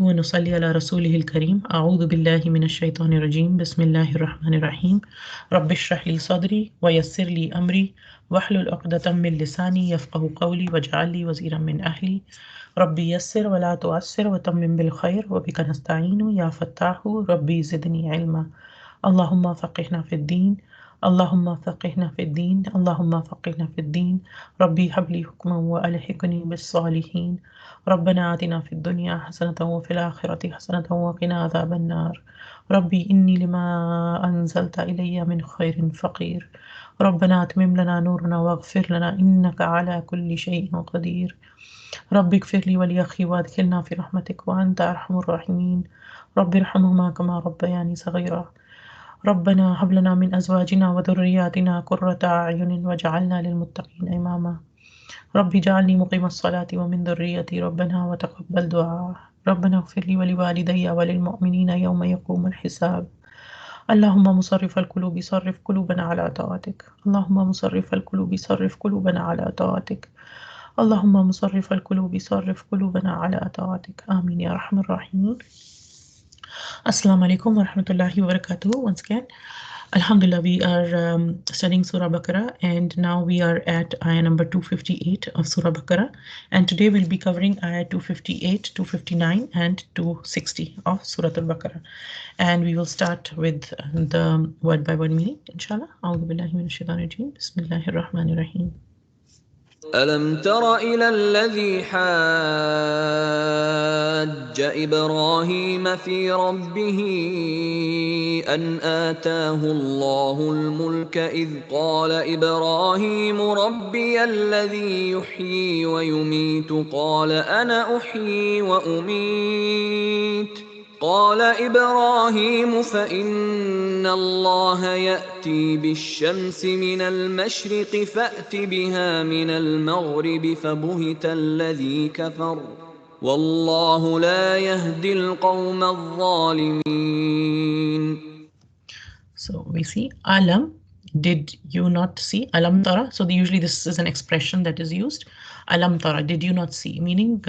ونصلي على رسوله الكريم. أعوذ بالله من الشيطان الرجيم. بسم الله الرحمن الرحيم. رب اشرح لي صدري ويسر لي أمري واحلل عقدة من لساني يفقه قولي واجعل لي وزيرا من أهلي. ربي يسر ولا تعسر وتمم بالخير وبك نستعين يا فتاح ربي زدني علما. اللهم فقهنا في الدين، اللهم فقهنا في الدين، اللهم فقهنا في الدين. ربي هب لي حكما وألحقني بالصالحين. ربنا آتنا في الدنيا حسنة وفي الآخرة حسنة وقنا عذاب النار. ربي إني لما أنزلت إلي من خير فقير. ربنا أتمم لنا نورنا واغفر لنا إنك على كل شيء قدير. ربي اغفر لي ولأخي وأدخلنا في رحمتك وأنت أرحم الراحمين. ربي ارحمهما كما ربياني صغيرا. ربنا هب لنا من أزواجنا وذرياتنا قرة أعين واجعلنا للمتقين إماما. ربي اجعلني مقيم الصلاة ومن ذريتي ربنا وتقبل دعاء. ربنا اغفر لي ولوالدي وللمؤمنين يوم يقوم الحساب. اللهم مصرف القلوب صرف قلوبنا على طاعتك. اللهم مصرف القلوب صرف قلوبنا على طاعتك. اللهم مصرف القلوب صرف قلوبنا على طاعتك. آمين يا أرحم الراحمين. Assalamu alaikum wa rahmatullahi wa barakatuh. Once again, Alhamdulillah, we are studying Surah Baqarah, and now we are at ayah number 258 of Surah Baqarah. And today we'll be covering ayah 258, 259, and 260 of Surah Al Baqarah. And we will start with the word by word meaning, inshallah. A'udhu billahi minash shaitanir rajim. Bismillahir rahmanir rahim. ألم تر إلى الذي حاج إبراهيم في ربه أن آتاه الله الملك إذ قال إبراهيم ربي الذي يحيي ويميت قال أنا أحيي وأميت قال إبراهيم فإن الله يأتي بالشمس من المشرق فأت بها من المغرب فبهت الذي كفر والله لا يهدي القوم الظالمين. So we see alam, did you not see? Alam tara. So usually this is an expression that is used. Alam tara, did you not see? Meaning,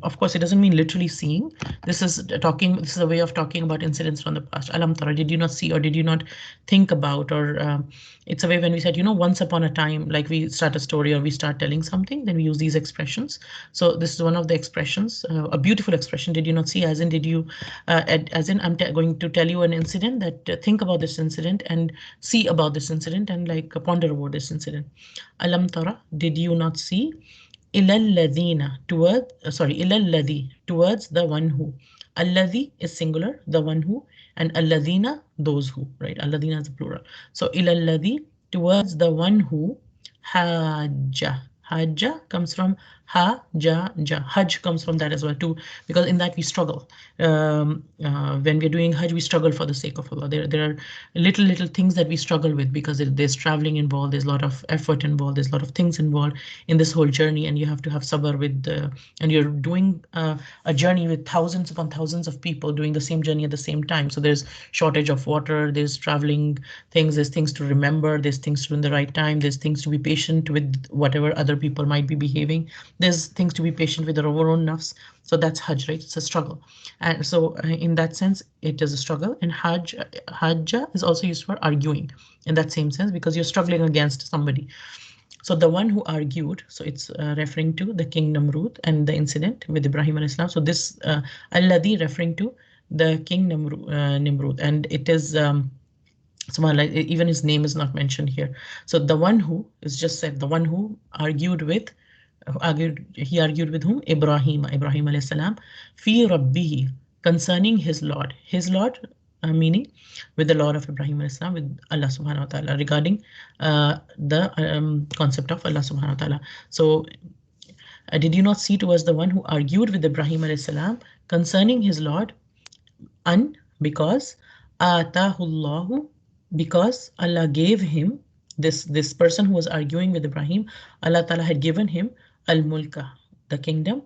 of course, it doesn't mean literally seeing. This is talking. This is a way of talking about incidents from the past. Alam tara, did you not see, or did you not think about, or it's a way when we said, once upon a time, like we start a story or we start telling something, then we use these expressions. So this is one of the expressions, a beautiful expression. Did you not see? As in, did you? As in, I'm going to tell you an incident that think about this incident and see about this incident and like ponder over this incident. Alam tara, did you not see? Ilalladhina, towards ilalladhi, towards the one who. Alladhi is singular, the one who, and alladhina, those who, right? Alladhina is the plural. So ilalladhi, towards the one who. Hajja. Hajja comes from ja. Hajj comes from that as well too, because in that we struggle. When we're doing Hajj, we struggle for the sake of Allah. There are little things that we struggle with because there's traveling involved, there's a lot of effort involved, there's a lot of things involved in this whole journey, and you have to have sabr with, and you're doing a journey with thousands upon thousands of people doing the same journey at the same time. So there's shortage of water, there's traveling things, there's things to remember, there's things to do in the right time, there's things to be patient with whatever other people might be behaving. There's things to be patient with our own nafs. So that's Hajj, right? It's a struggle. And so in that sense, it is a struggle. And Hajja is also used for arguing in that same sense, because you're struggling against somebody. So the one who argued, so it's referring to the king Namrud and the incident with Ibrahim alayhi salam. So this Alladhi referring to the king Nimrud, and it is even his name is not mentioned here. So the one who is just said, the one who argued with. He argued with whom? Ibrahim alayhi salam, fi rabbihi, concerning his Lord. His Lord, meaning with the Lord of Ibrahim alayhi salam, with Allah subhanahu wa ta'ala, regarding the concept of Allah subhanahu wa ta'ala. So did you not see towards the one who argued with Ibrahim alayhi salam concerning his Lord, because atahullahu, because Allah gave him, this person who was arguing with Ibrahim, Allah ta'ala had given him al-mulka, the kingdom.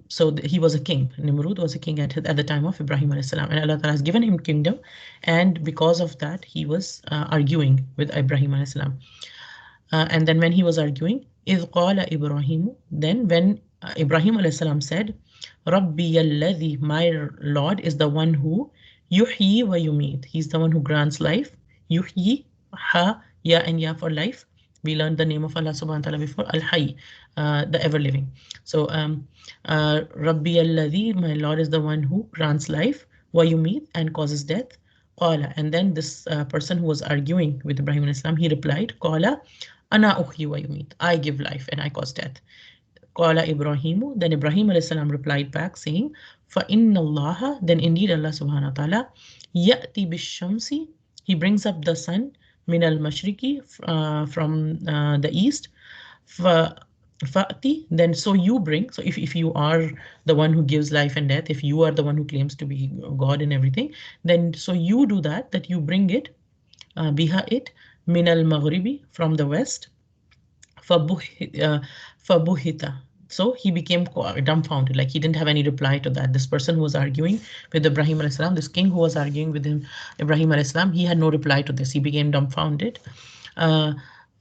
So he was a king. Nimrud was a king at the time of Ibrahim alayhi salam, and Allah ta'ala has given him kingdom, and because of that he was arguing with Ibrahim alayhi salam. And then when he was arguing, إِذْ قَالَ إِبْرَاهِيمُ, then when Ibrahim alayhi salam said, Rabbi alladhi, my Lord is the one who yuhyi wa yumit. He's the one who grants life. Yuhyi, ha, ya and ya for life. We learned the name of Allah subhanahu wa ta'ala before, Al-Hayy, the ever living. So Rabbi alladhi, my Lord is the one who grants life, wa yumit, and causes death. Qala, and then this person who was arguing with Ibrahim alayhi salam, he replied, Qala, ana uhyi wa yumit. I give life and I cause death. Qala Ibrahimu, then Ibrahim alayhi salam replied back saying, Fa inna Allah, then indeed Allah subhanahu wa ta'ala, Ya'ti bishamsi, he brings up the sun, min al mashriki, from the east, fa Fa'ti, then so you bring, so if you are the one who gives life and death, if you are the one who claims to be God and everything, then so you do that you bring it, biha it, min al maghribi, from the west, Fabuhita. So he became dumbfounded, like he didn't have any reply to that. This person who was arguing with Ibrahim alayhi salam, this king who was arguing with him, Ibrahim alayhi salam, he had no reply to this. He became dumbfounded. Fabuhita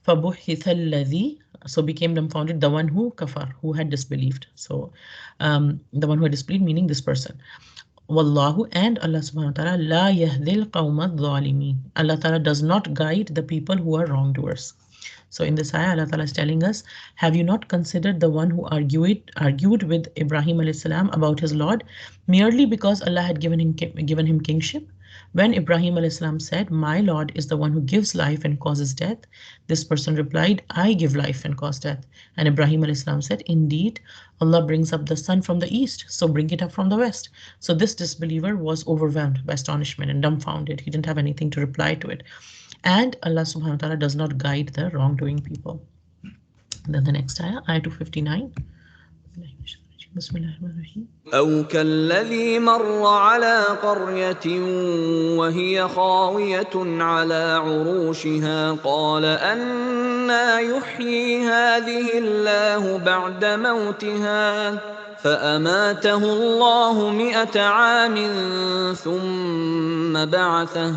alladhi, so became dumbfounded, the one who kafar, who had disbelieved. So the one who had disbelieved, meaning this person. Wallahu, and Allah subhanahu wa ta'ala, la yahdil qawma dhalimeen. Allah ta'ala does not guide the people who are wrongdoers. So in this ayah, Allah Ta'ala is telling us, have you not considered the one who argued with Ibrahim alayhi salam about his Lord merely because Allah had given him kingship? When Ibrahim alayhi salam said, my Lord is the one who gives life and causes death, this person replied, I give life and cause death. And Ibrahim alayhi salam said, indeed, Allah brings up the sun from the east, so bring it up from the west. So this disbeliever was overwhelmed by astonishment and dumbfounded. He didn't have anything to reply to it. And Allah subhanahu wa ta'ala does not guide the wrongdoing people. Then the next ayah, ayah 259. أو كالذي مر على قرية وهي خاوية على عروشها قال أنى يحيي هذه الله بعد موتها فأماته الله 100 عام ثم بعثه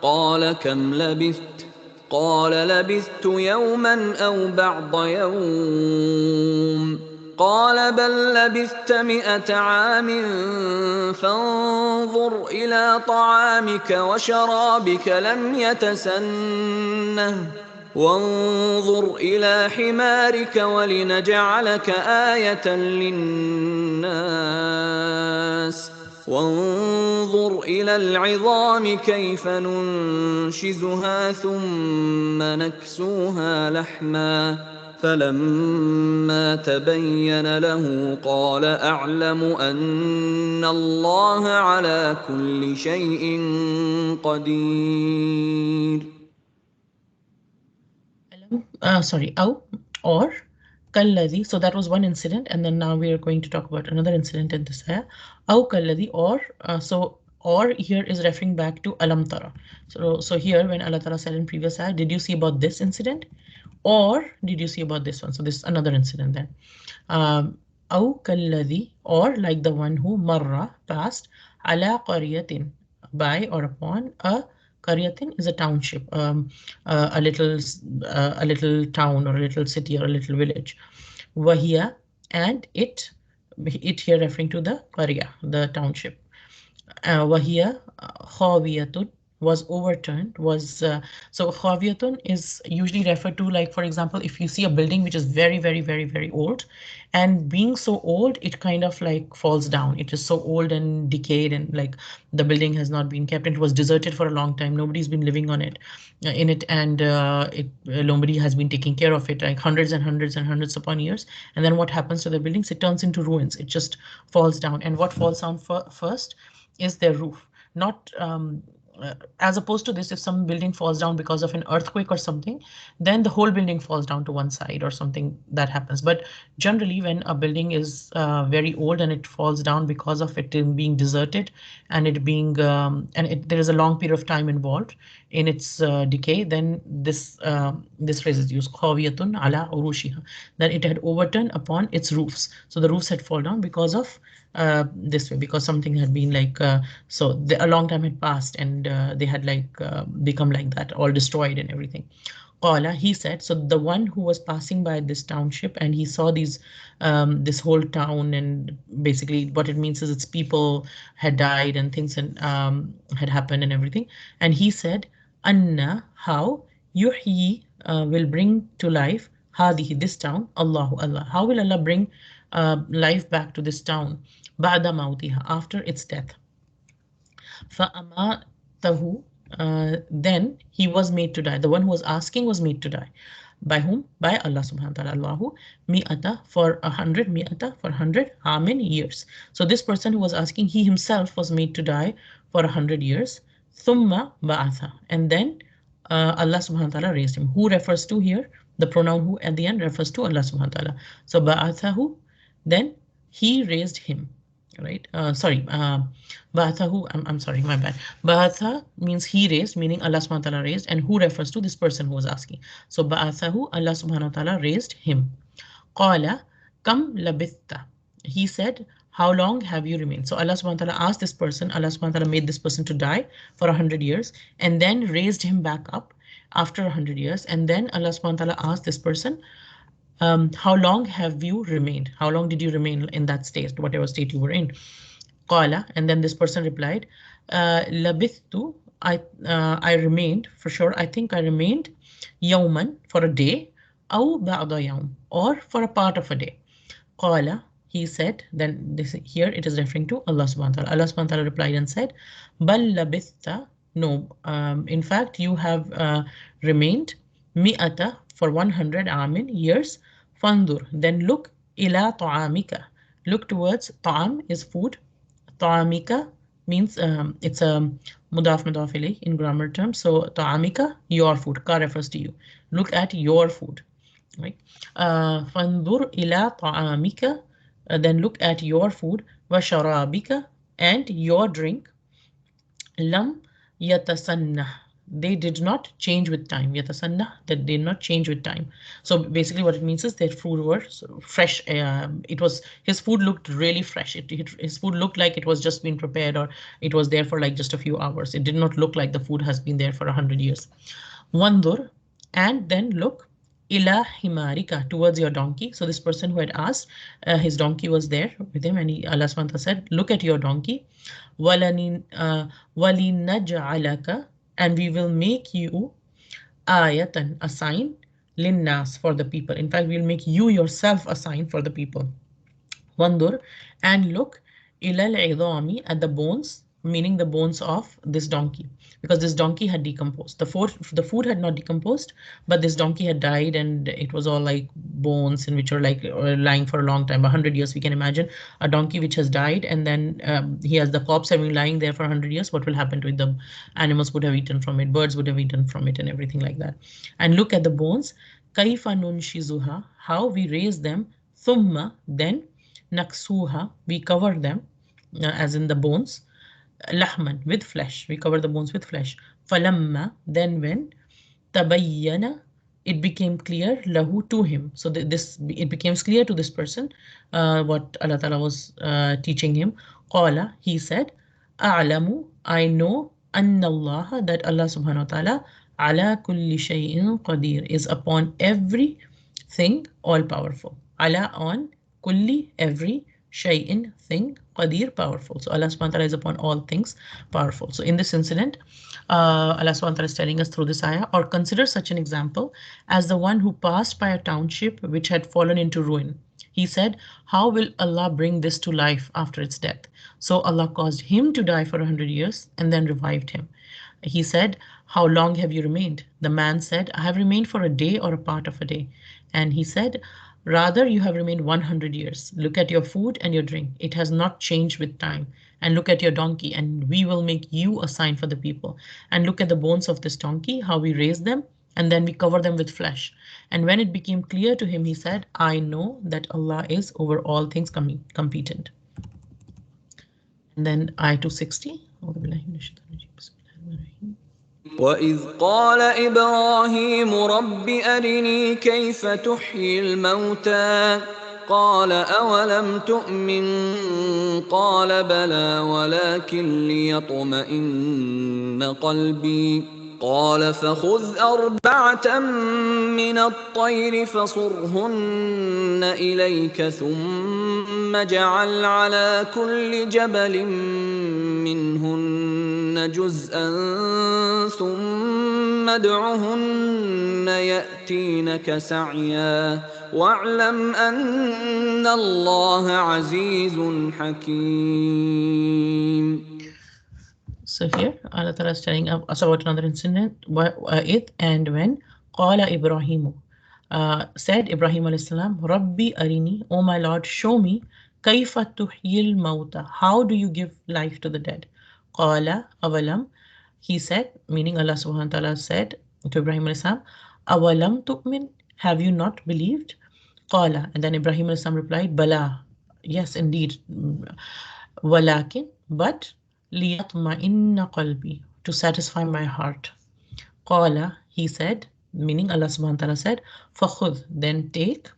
قال كم لبثت قال لبثت يوما أو بعض يوم قال بل لبثت 100 عام فانظر إلى طعامك وشرابك لم يتسنه وانظر إلى حمارك ولنجعلك آية للناس وانظر إلى العظام كيف ننشزها ثم نكسوها لحما فلما تبين له قال أعلم أن الله على كل شيء قدير. Sorry, or kalladhi. So that was one incident, and then now we are going to talk about another incident in this ayah. Kalladhi, or or here is referring back to alam tara. So here when Allah Ta'ala said in previous ayah, did you see about this incident, or did you see about this one? So this is another incident then. Kalladhi, or like the one who marra, passed, ala qaryatin, by or upon a Qaryatin is a township, a little town or a little city or a little village. Wahiya, and it here referring to the Qarya, the township. Wahiya khawiyatun, was overturned, was so khawiyatun is usually referred to, like for example, if you see a building which is very very old, and being so old it kind of like falls down. It is so old and decayed, and like the building has not been kept, and it was deserted for a long time. Nobody's been living on it and nobody has been taking care of it, like hundreds and hundreds upon years. And then what happens to the buildings? It turns into ruins. It just falls down, and what falls down first is their roof. Not as opposed to this, if some building falls down because of an earthquake or something, then the whole building falls down to one side or something that happens. But generally, when a building is very old and it falls down because of it being deserted and it being there is a long period of time involved in its decay, then this phrase is used, khawiyatun ala urushiha, that it had overturned upon its roofs. So the roofs had fallen down because of this way, because something had been like a long time had passed, and they had like become like that, all destroyed and everything. Qala, he said, so the one who was passing by this township and he saw this whole town, and basically what it means is its people had died and things had happened and everything. And he said, Anna, how yuhyi will bring to life hadihi, this town, Allahu Allah. How will Allah bring life back to this town? Ba'da mautiha, after its death. فَأَمَاتَهُ, then he was made to die. The one who was asking was made to die. By whom? By Allah subhanahu wa ta'ala. Allahu mi'ata, for 100, mi'ata for 100, amin, years. So this person who was asking, he himself was made to die for 100 years. Thumma ba'atha, and then Allah subhanahu wa ta'ala raised him. Who refers to here? The pronoun who at the end refers to Allah subhanahu wa ta'ala. So ba'athahu, then he raised him. Right? Sorry, Ba'athahu, I'm sorry, my bad. Ba'atha means he raised, meaning Allah subhanahu wa ta'ala raised, and who refers to this person who was asking. So Ba'athahu, Allah subhanahu wa ta'ala raised him. Qala, kam labitha. He said, how long have you remained? So Allah subhanahu wa ta'ala asked this person, Allah subhanahu wa ta'ala made this person to die for 100 years and then raised him back up after 100 years. And then Allah subhanahu wa ta'ala asked this person, how long have you remained? How long did you remain in that state, whatever state you were in? Qala, and then this person replied, labithtu, I remained, for sure, I think I remained, yawman, for a day, aw ba'da yawm, or for a part of a day. Qala, he said, then this here it is referring to Allah subhanahu wa ta'ala. Allah subhanahu wa ta'ala replied and said, bal labitha, no, in fact, you have remained mi'ata, for 100 amin, years. Fandur, then look, ila ta'amika, look towards, ta'am is food, ta'amika means it's a mudaf mudaf ilayh in grammar terms. So ta'amika, your food, ka refers to you. Look at your food, right? Fandur ila ta'amika, then look at your food, wa sharabika, and your drink. Lam yatasanna, they did not change with time. Yatasanna, that did not change with time. So basically what it means is their food was fresh. It was, his food looked really fresh. His food looked like it was just been prepared, or it was there for like just a few hours. It did not look like the food has been there for 100 years. Wandur, and then look, ila himarika, towards your donkey. So this person who had asked, his donkey was there with him, and Allah subhanahu wa ta'ala said, look at your donkey. Walinaj'alaka, and we will make you ayatan, a sign, linnas, for the people. In fact, we'll make you yourself a sign for the people. Wandur, and look, ilal idami, at the bones, meaning the bones of this donkey, because this donkey had decomposed. The food had not decomposed, but this donkey had died, and it was all like bones, in which are like lying for a long time, 100 years. We can imagine a donkey which has died, and then he has the corpse having lying there for 100 years. What will happen to it? The animals would have eaten from it, birds would have eaten from it, and everything like that. And look at the bones. Kaifa nunshizuha, how we raise them. Thumma, then naksuha, we cover them, as in the bones. Lahman, with flesh, we cover the bones with flesh. Falamma, then when, tabayyana, it became clear, lahu, to him. So it became clear to this person what Allah Ta'ala was teaching him. Qala, he said, a'lamu, I know, anna Allah, that Allah subhanahu wa ta'ala, ala kulli shay'in qadir, is upon everything all powerful. Ala, on, kulli, every, shay'in, thing, qadir, powerful. So Allah subhanahu wa ta'ala is upon all things powerful. So in this incident, Allah subhanahu wa ta'ala is telling us through this ayah, or consider such an example as the one who passed by a township which had fallen into ruin. He said, how will Allah bring this to life after its death? So Allah caused him to die for 100 years and then revived him. He said, how long have you remained? The man said, I have remained for a day or a part of a day. And he said, rather, you have remained 100 years. Look at your food and your drink. It has not changed with time. And look at your donkey, and we will make you a sign for the people. And look at the bones of this donkey, how we raise them, and then we cover them with flesh. And when it became clear to him, he said, I know that Allah is over all things competent. And then ayah 260. وَإِذْ قَالَ إِبْرَاهِيمُ رَبِّ أَرِنِي كَيْفَ تُحْيِي الْمَوْتَى قَالَ أَوَلَمْ تُؤْمِنْ قَالَ بَلَى وَلَكِنْ لِيَطْمَئِنَّ قَلْبِي قال فخذ أربعة من الطير فصرهن إليك ثم اجعل على كل جبل منهن جزءا ثم ادعهن يأتينك سعيا واعلم أن الله عزيز حكيم. So here Allah Ta'ala is telling us about another incident. It and when Qala Ibrahimu said Ibrahim alayhi salam, Rabbi Arini, O my Lord, show me Kaifa tuhyil mauta. How do you give life to the dead? Qala awalam. He said, meaning Allah subhanahu wa ta'ala said to Ibrahim alayhi salam, Awalam tu'min. Have you not believed? Qala. And then Ibrahim alayhi salam replied, Bala. Yes, indeed. Walakin, but liyatma'inna qalbi, to satisfy my heart. Qala, he said, meaning Allah subhanahu wa ta'ala said, fakhudh, then take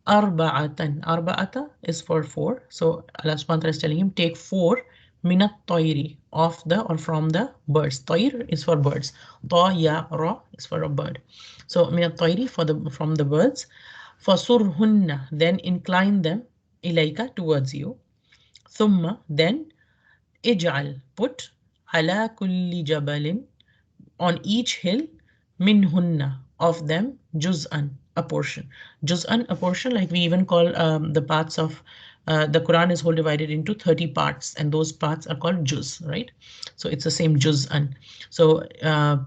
arba'atan. Arba'ata is for four. So Allah subhanahu wa ta'ala is telling him, take four minat tayri, of the or from the birds. Tayr is for birds. Ta ya ra is for a bird. So minat tayri from the birds. Fasurhunna, then incline them ilayka, towards you. Thumma, then ij'al, put ala kulli jabalin, on each hill, minhunna, of them, juz'an, a portion. Juz'an, a portion, like we even call the parts of the Quran is whole divided into 30 parts, and those parts are called juz, right? So it's the same juz'an. So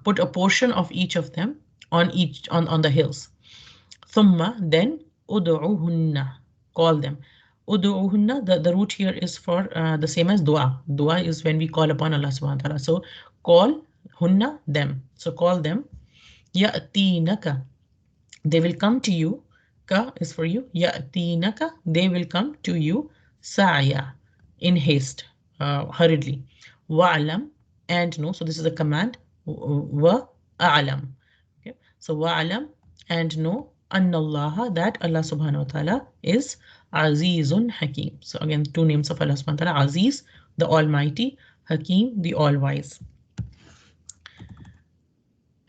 put a portion of each of them on the hills. Thumma, then ud'uhunna, call them. Udu'uhunna, the root here is for the same as dua. Dua is when we call upon Allah subhanahu wa ta'ala. So call hunna, them. So call them. Ya'tinaka, they will come to you. Ka is for you. Ya'tinaka, they will come to you. Sa'ya, in haste, hurriedly. Wa'alam, and know. So this is a command. Wa a'lam. Okay. So wa'alam, and know. Anna Allah, that Allah subhanahu wa ta'ala is Azizun Hakim. So again, two names of Allah subhanahu wa ta'ala, Aziz, the Almighty, Hakim, the All-Wise.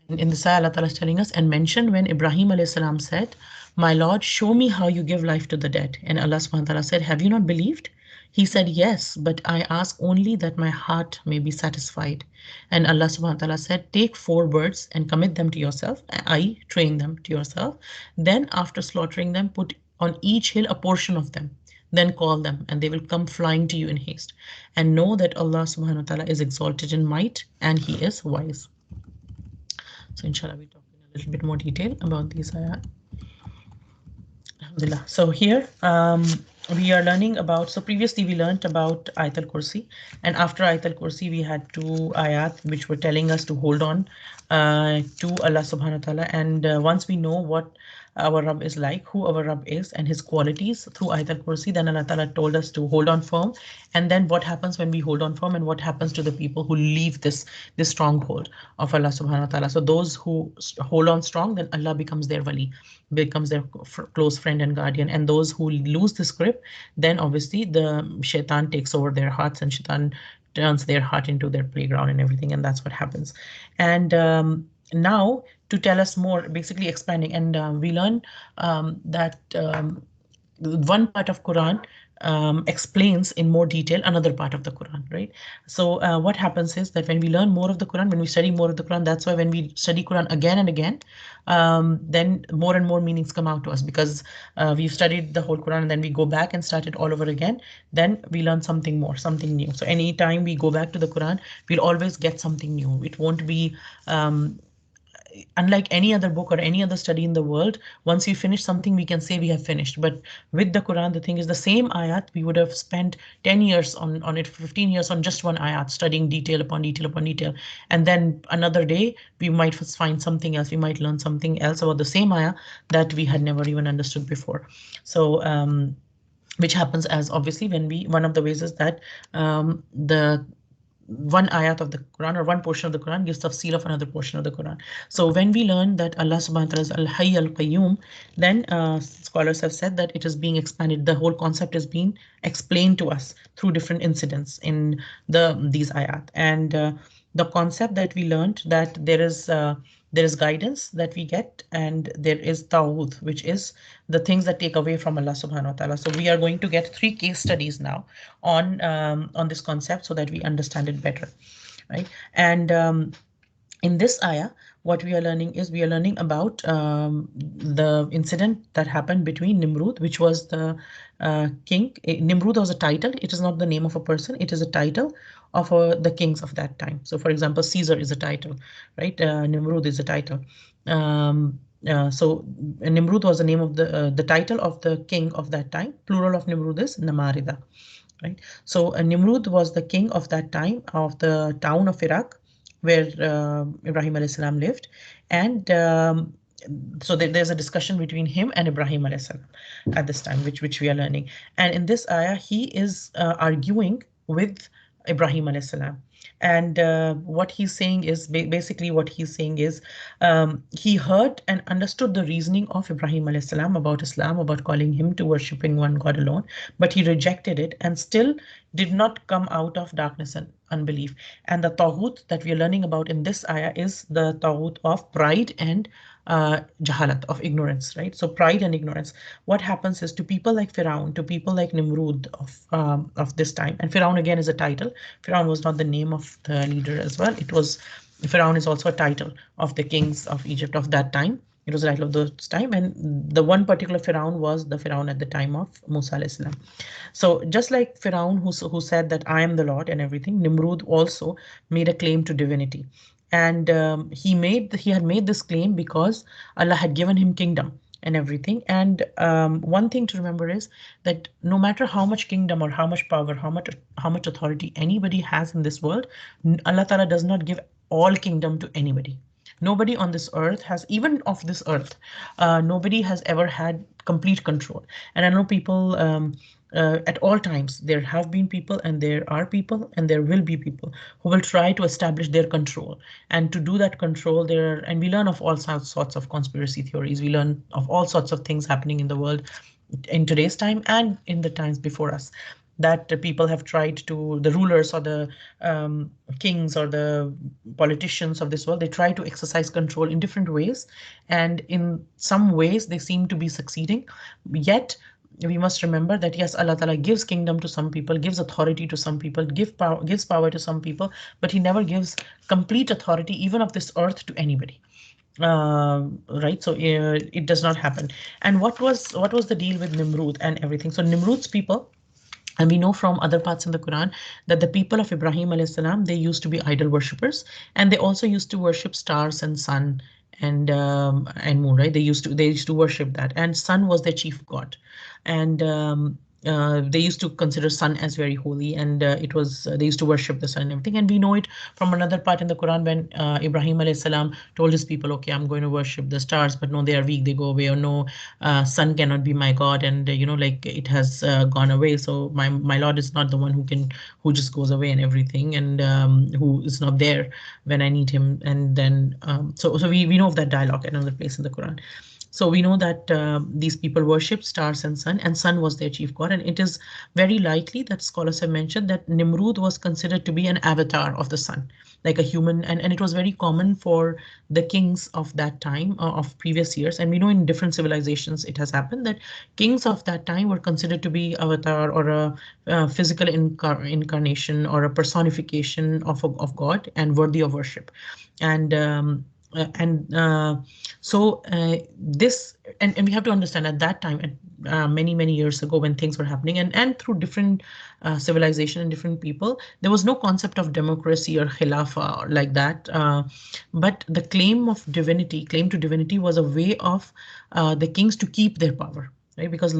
And in the ayah, Allah Ta'ala is telling us, and mention when Ibrahim alayhi salam said, my Lord, show me how you give life to the dead. And Allah subhanahu wa ta'ala said, have you not believed? He said, yes, but I ask only that my heart may be satisfied. And Allah subhanahu wa ta'ala said, take 4 birds and commit them to yourself, i.e. train them to yourself. Then after slaughtering them, put on each hill a portion of them. Then call them, and they will come flying to you in haste. And know that Allah subhanahu wa ta'ala is exalted in might, and He is wise. So inshallah, we'll talk in a little bit more detail about these ayat. Alhamdulillah. So here we are learning about, so previously we learned about Ayat al-Kursi, and after Ayat al-Kursi we had 2 ayat which were telling us to hold on to Allah subhanahu wa ta'ala. And once we know what our Rabb is like, who our Rabb is and his qualities through Ayat al-Kursi, then Allah Ta'ala told us to hold on firm. And then what happens when we hold on firm, and what happens to the people who leave this stronghold of Allah subhanahu wa ta'ala. So those who hold on strong, then Allah becomes their wali, becomes their close friend and guardian. And those who lose this grip, then obviously the shaitan takes over their hearts, and shaitan turns their heart into their playground and everything. And that's what happens. And now to tell us more, basically expanding, and we learn that one part of Quran explains in more detail another part of the Quran, right? So what happens is that when we learn more of the Quran, when we study more of the Quran, that's why when we study Quran again and again, then more and more meanings come out to us, because we've studied the whole Quran and then we go back and start it all over again, then we learn something more, something new. So anytime we go back to the Quran, we'll always get something new. It won't be unlike any other book or any other study in the world. Once we finish something, we can say we have finished. But with the Quran, the thing is, the same ayat, we would have spent 10 years on it, 15 years on just one ayat, studying detail upon detail upon detail. And then another day, we might find something else. We might learn something else about the same ayah that we had never even understood before. So which happens as obviously when one of the ways is that the one ayat of the Quran or one portion of the Quran gives tafsir of another portion of the Quran. So when we learn that Allah subhanahu wa ta'ala is al-hayy al-qayyum, then scholars have said that it is being expanded. The whole concept is being explained to us through different incidents in these ayat. And the concept that we learned, that there is guidance that we get, and there is tawud, which is the things that take away from Allah subhanahu wa ta'ala. So we are going to get three case studies now on this concept so that we understand it better, right? And in this ayah, what we are learning is we are learning about the incident that happened between Nimrud, which was the king. Nimrud was a title. It is not the name of a person. It is a title of the kings of that time. So, for example, Caesar is a title, right? Nimrud is a title. So Nimrud was the name of the title of the king of that time. Plural of Nimrud is Namarida, right? So Nimrud was the king of that time of the town of Iraq, where Ibrahim alayhis salam lived, and so there's a discussion between him and Ibrahim alayhis salam at this time, which we are learning. And in this ayah, he is arguing with Ibrahim alayhis salam. And what he's saying is basically what he's saying is he heard and understood the reasoning of Ibrahim alayhis salam about Islam, about calling him to worshipping one God alone, but he rejected it and still did not come out of darkness and unbelief. And the taghut that we are learning about in this ayah is the taghut of pride and jahalat, of ignorance, right? So pride and ignorance. What happens is to people like Firaun, to people like Nimrud of this time, and Firaun again is a title. Firaun was not the name of the leader as well. It was Firaun is also a title of the kings of Egypt of that time. It was a title of those time, and the one particular Firaun was the Firaun at the time of Musa alayhis salam. So just like Firaun who said that I am the Lord and everything, Nimrud also made a claim to divinity. And he had made this claim because Allah had given him kingdom and everything. And one thing to remember is that no matter how much kingdom or how much power, how much authority anybody has in this world, Allah Ta'ala does not give all kingdom to anybody. Nobody on this earth has, even of this earth, nobody has ever had complete control. And I know people at all times, there have been people and there are people and there will be people who will try to establish their control. And to do that control, and we learn of all sorts of conspiracy theories. We learn of all sorts of things happening in the world in today's time and in the times before us, that people have tried to, the rulers or the kings or the politicians of this world, they try to exercise control in different ways. And in some ways, they seem to be succeeding. Yet, we must remember that yes, Allah Ta'ala gives kingdom to some people, gives authority to some people, gives power to some people, but He never gives complete authority, even of this earth, to anybody. Right, so it does not happen. And what was the deal with Nimrud and everything? So Nimrud's people, and we know from other parts in the Quran that the people of Ibrahim alayhis salam, they used to be idol worshippers, and they also used to worship stars and sun and moon, right? They used to worship that, and sun was their chief god, and they used to consider sun as very holy, and it was they used to worship the sun and everything. And we know it from another part in the Quran when Ibrahim alayhis salam told his people, okay, I'm going to worship the stars, but no, they are weak, they go away, or no, sun cannot be my god, and like it has gone away. So my Lord is not the one who just goes away and everything, and who is not there when I need him. And then so we know of that dialogue at another place in the Quran. So we know that these people worship stars and sun was their chief god. And it is very likely that scholars have mentioned that Nimrud was considered to be an avatar of the sun, like a human. And it was very common for the kings of that time, of previous years. And we know in different civilizations it has happened that kings of that time were considered to be avatar, or a physical incarnation, or a personification of God, and worthy of worship. And so this, and we have to understand at that time, many years ago, when things were happening, and through different civilization and different people, there was no concept of democracy or khilafa or like that. But the claim to divinity was a way of the kings to keep their power. Right, because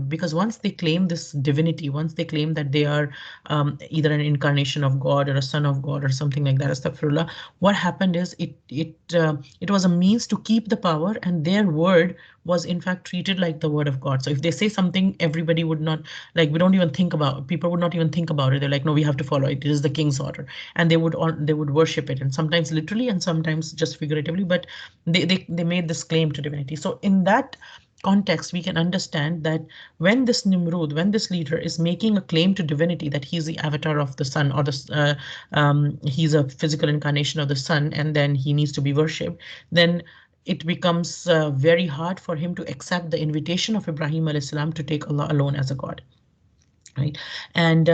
because once they claim this divinity, once they claim that they are either an incarnation of God or a son of God or something like that, astaghfirullah, what happened is it was a means to keep the power, and their word was in fact treated like the word of God. So if they say something, everybody would not, like, we don't even think about, people would not even think about it. They're like, no, we have to follow it. It is the king's order, and they would worship it, and sometimes literally and sometimes just figuratively, but they made this claim to divinity. So in that context, we can understand that when this Nimrud, when this leader is making a claim to divinity that he's the avatar of the sun, or he's a physical incarnation of the sun, and then he needs to be worshipped, then it becomes very hard for him to accept the invitation of Ibrahim alayhi salam to take Allah alone as a god, right? And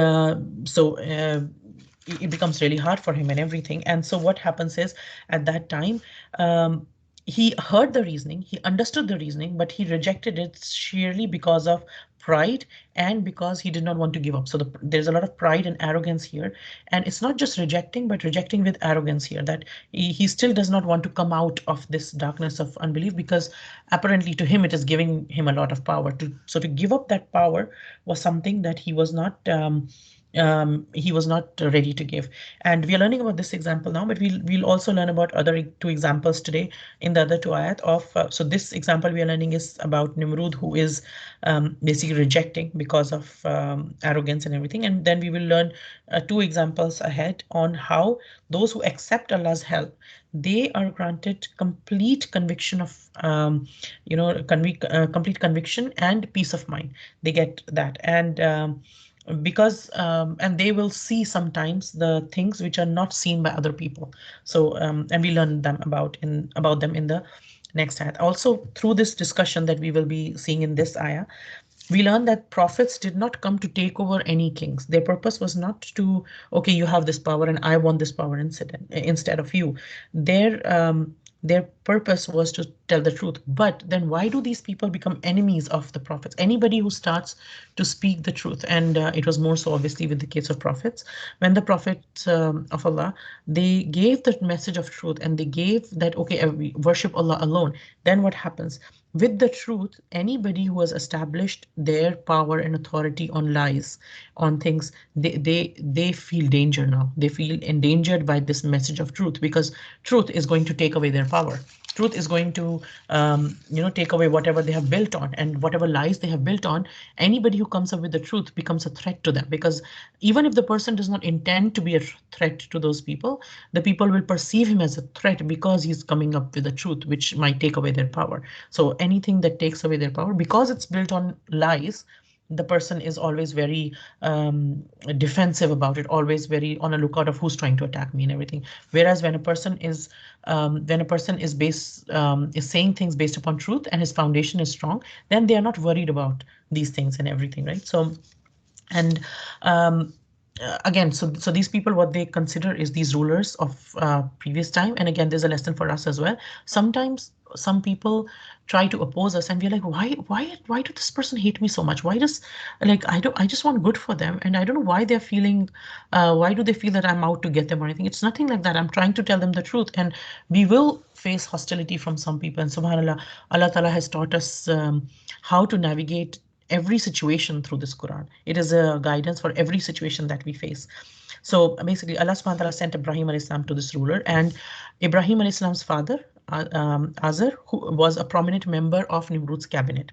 it becomes really hard for him and everything. And so what happens is, at that time, um, he heard the reasoning, he understood the reasoning, but he rejected it sheerly because of pride, and because he did not want to give up. So there's a lot of pride and arrogance here. And it's not just rejecting, but rejecting with arrogance here, that he still does not want to come out of this darkness of unbelief, because apparently to him it is giving him a lot of power. So to give up that power was something that he was not ready to give. And we are learning about this example now, but we'll also learn about other two examples today in the other two ayat of. So this example we are learning is about Nimrud, who is basically rejecting because of arrogance and everything. And then we will learn two examples ahead on how those who accept Allah's help, they are granted complete conviction of, complete conviction and peace of mind. They get that. And because and they will see sometimes the things which are not seen by other people. So and we learn them about them in the next ayat. Also, through this discussion that we will be seeing in this ayah, we learn that prophets did not come to take over any kings. Their purpose was not to, okay, you have this power and I want this power instead of you. Their purpose was to tell the truth. But then why do these people become enemies of the prophets? Anybody who starts to speak the truth, and it was more so obviously with the case of prophets, when the prophets of Allah, they gave the message of truth, and they gave that, okay, we worship Allah alone. Then what happens? With the truth, anybody who has established their power and authority on lies, on things, they feel danger now. They feel endangered by this message of truth, because truth is going to take away their power. Truth is going to, take away whatever they have built on, and whatever lies they have built on. Anybody who comes up with the truth becomes a threat to them, because even if the person does not intend to be a threat to those people, the people will perceive him as a threat because he's coming up with the truth, which might take away their power. So anything that takes away their power, because it's built on lies, the person is always very defensive about it, always very on a lookout of who's trying to attack me and everything. Whereas when a person is is saying things based upon truth, and his foundation is strong, then they are not worried about these things and everything, right? So, and again, so these people, what they consider is these rulers of previous time. And again, there's a lesson for us as well. Sometimes some people try to oppose us, and we're like, why do this person hate me so much? Why does, like, I just want good for them, and I don't know why they're feeling, why do they feel that I'm out to get them or anything? It's nothing like that. I'm trying to tell them the truth. And we will face hostility from some people, and subhanallah, Allah Ta'ala has taught us how to navigate every situation through this Quran. It is a guidance for every situation that we face. So basically, Allah subhanahu wa ta'ala sent Ibrahim alayhi salam to this ruler, and Ibrahim alayhi salam's father, Azar, who was a prominent member of Nimrud's cabinet.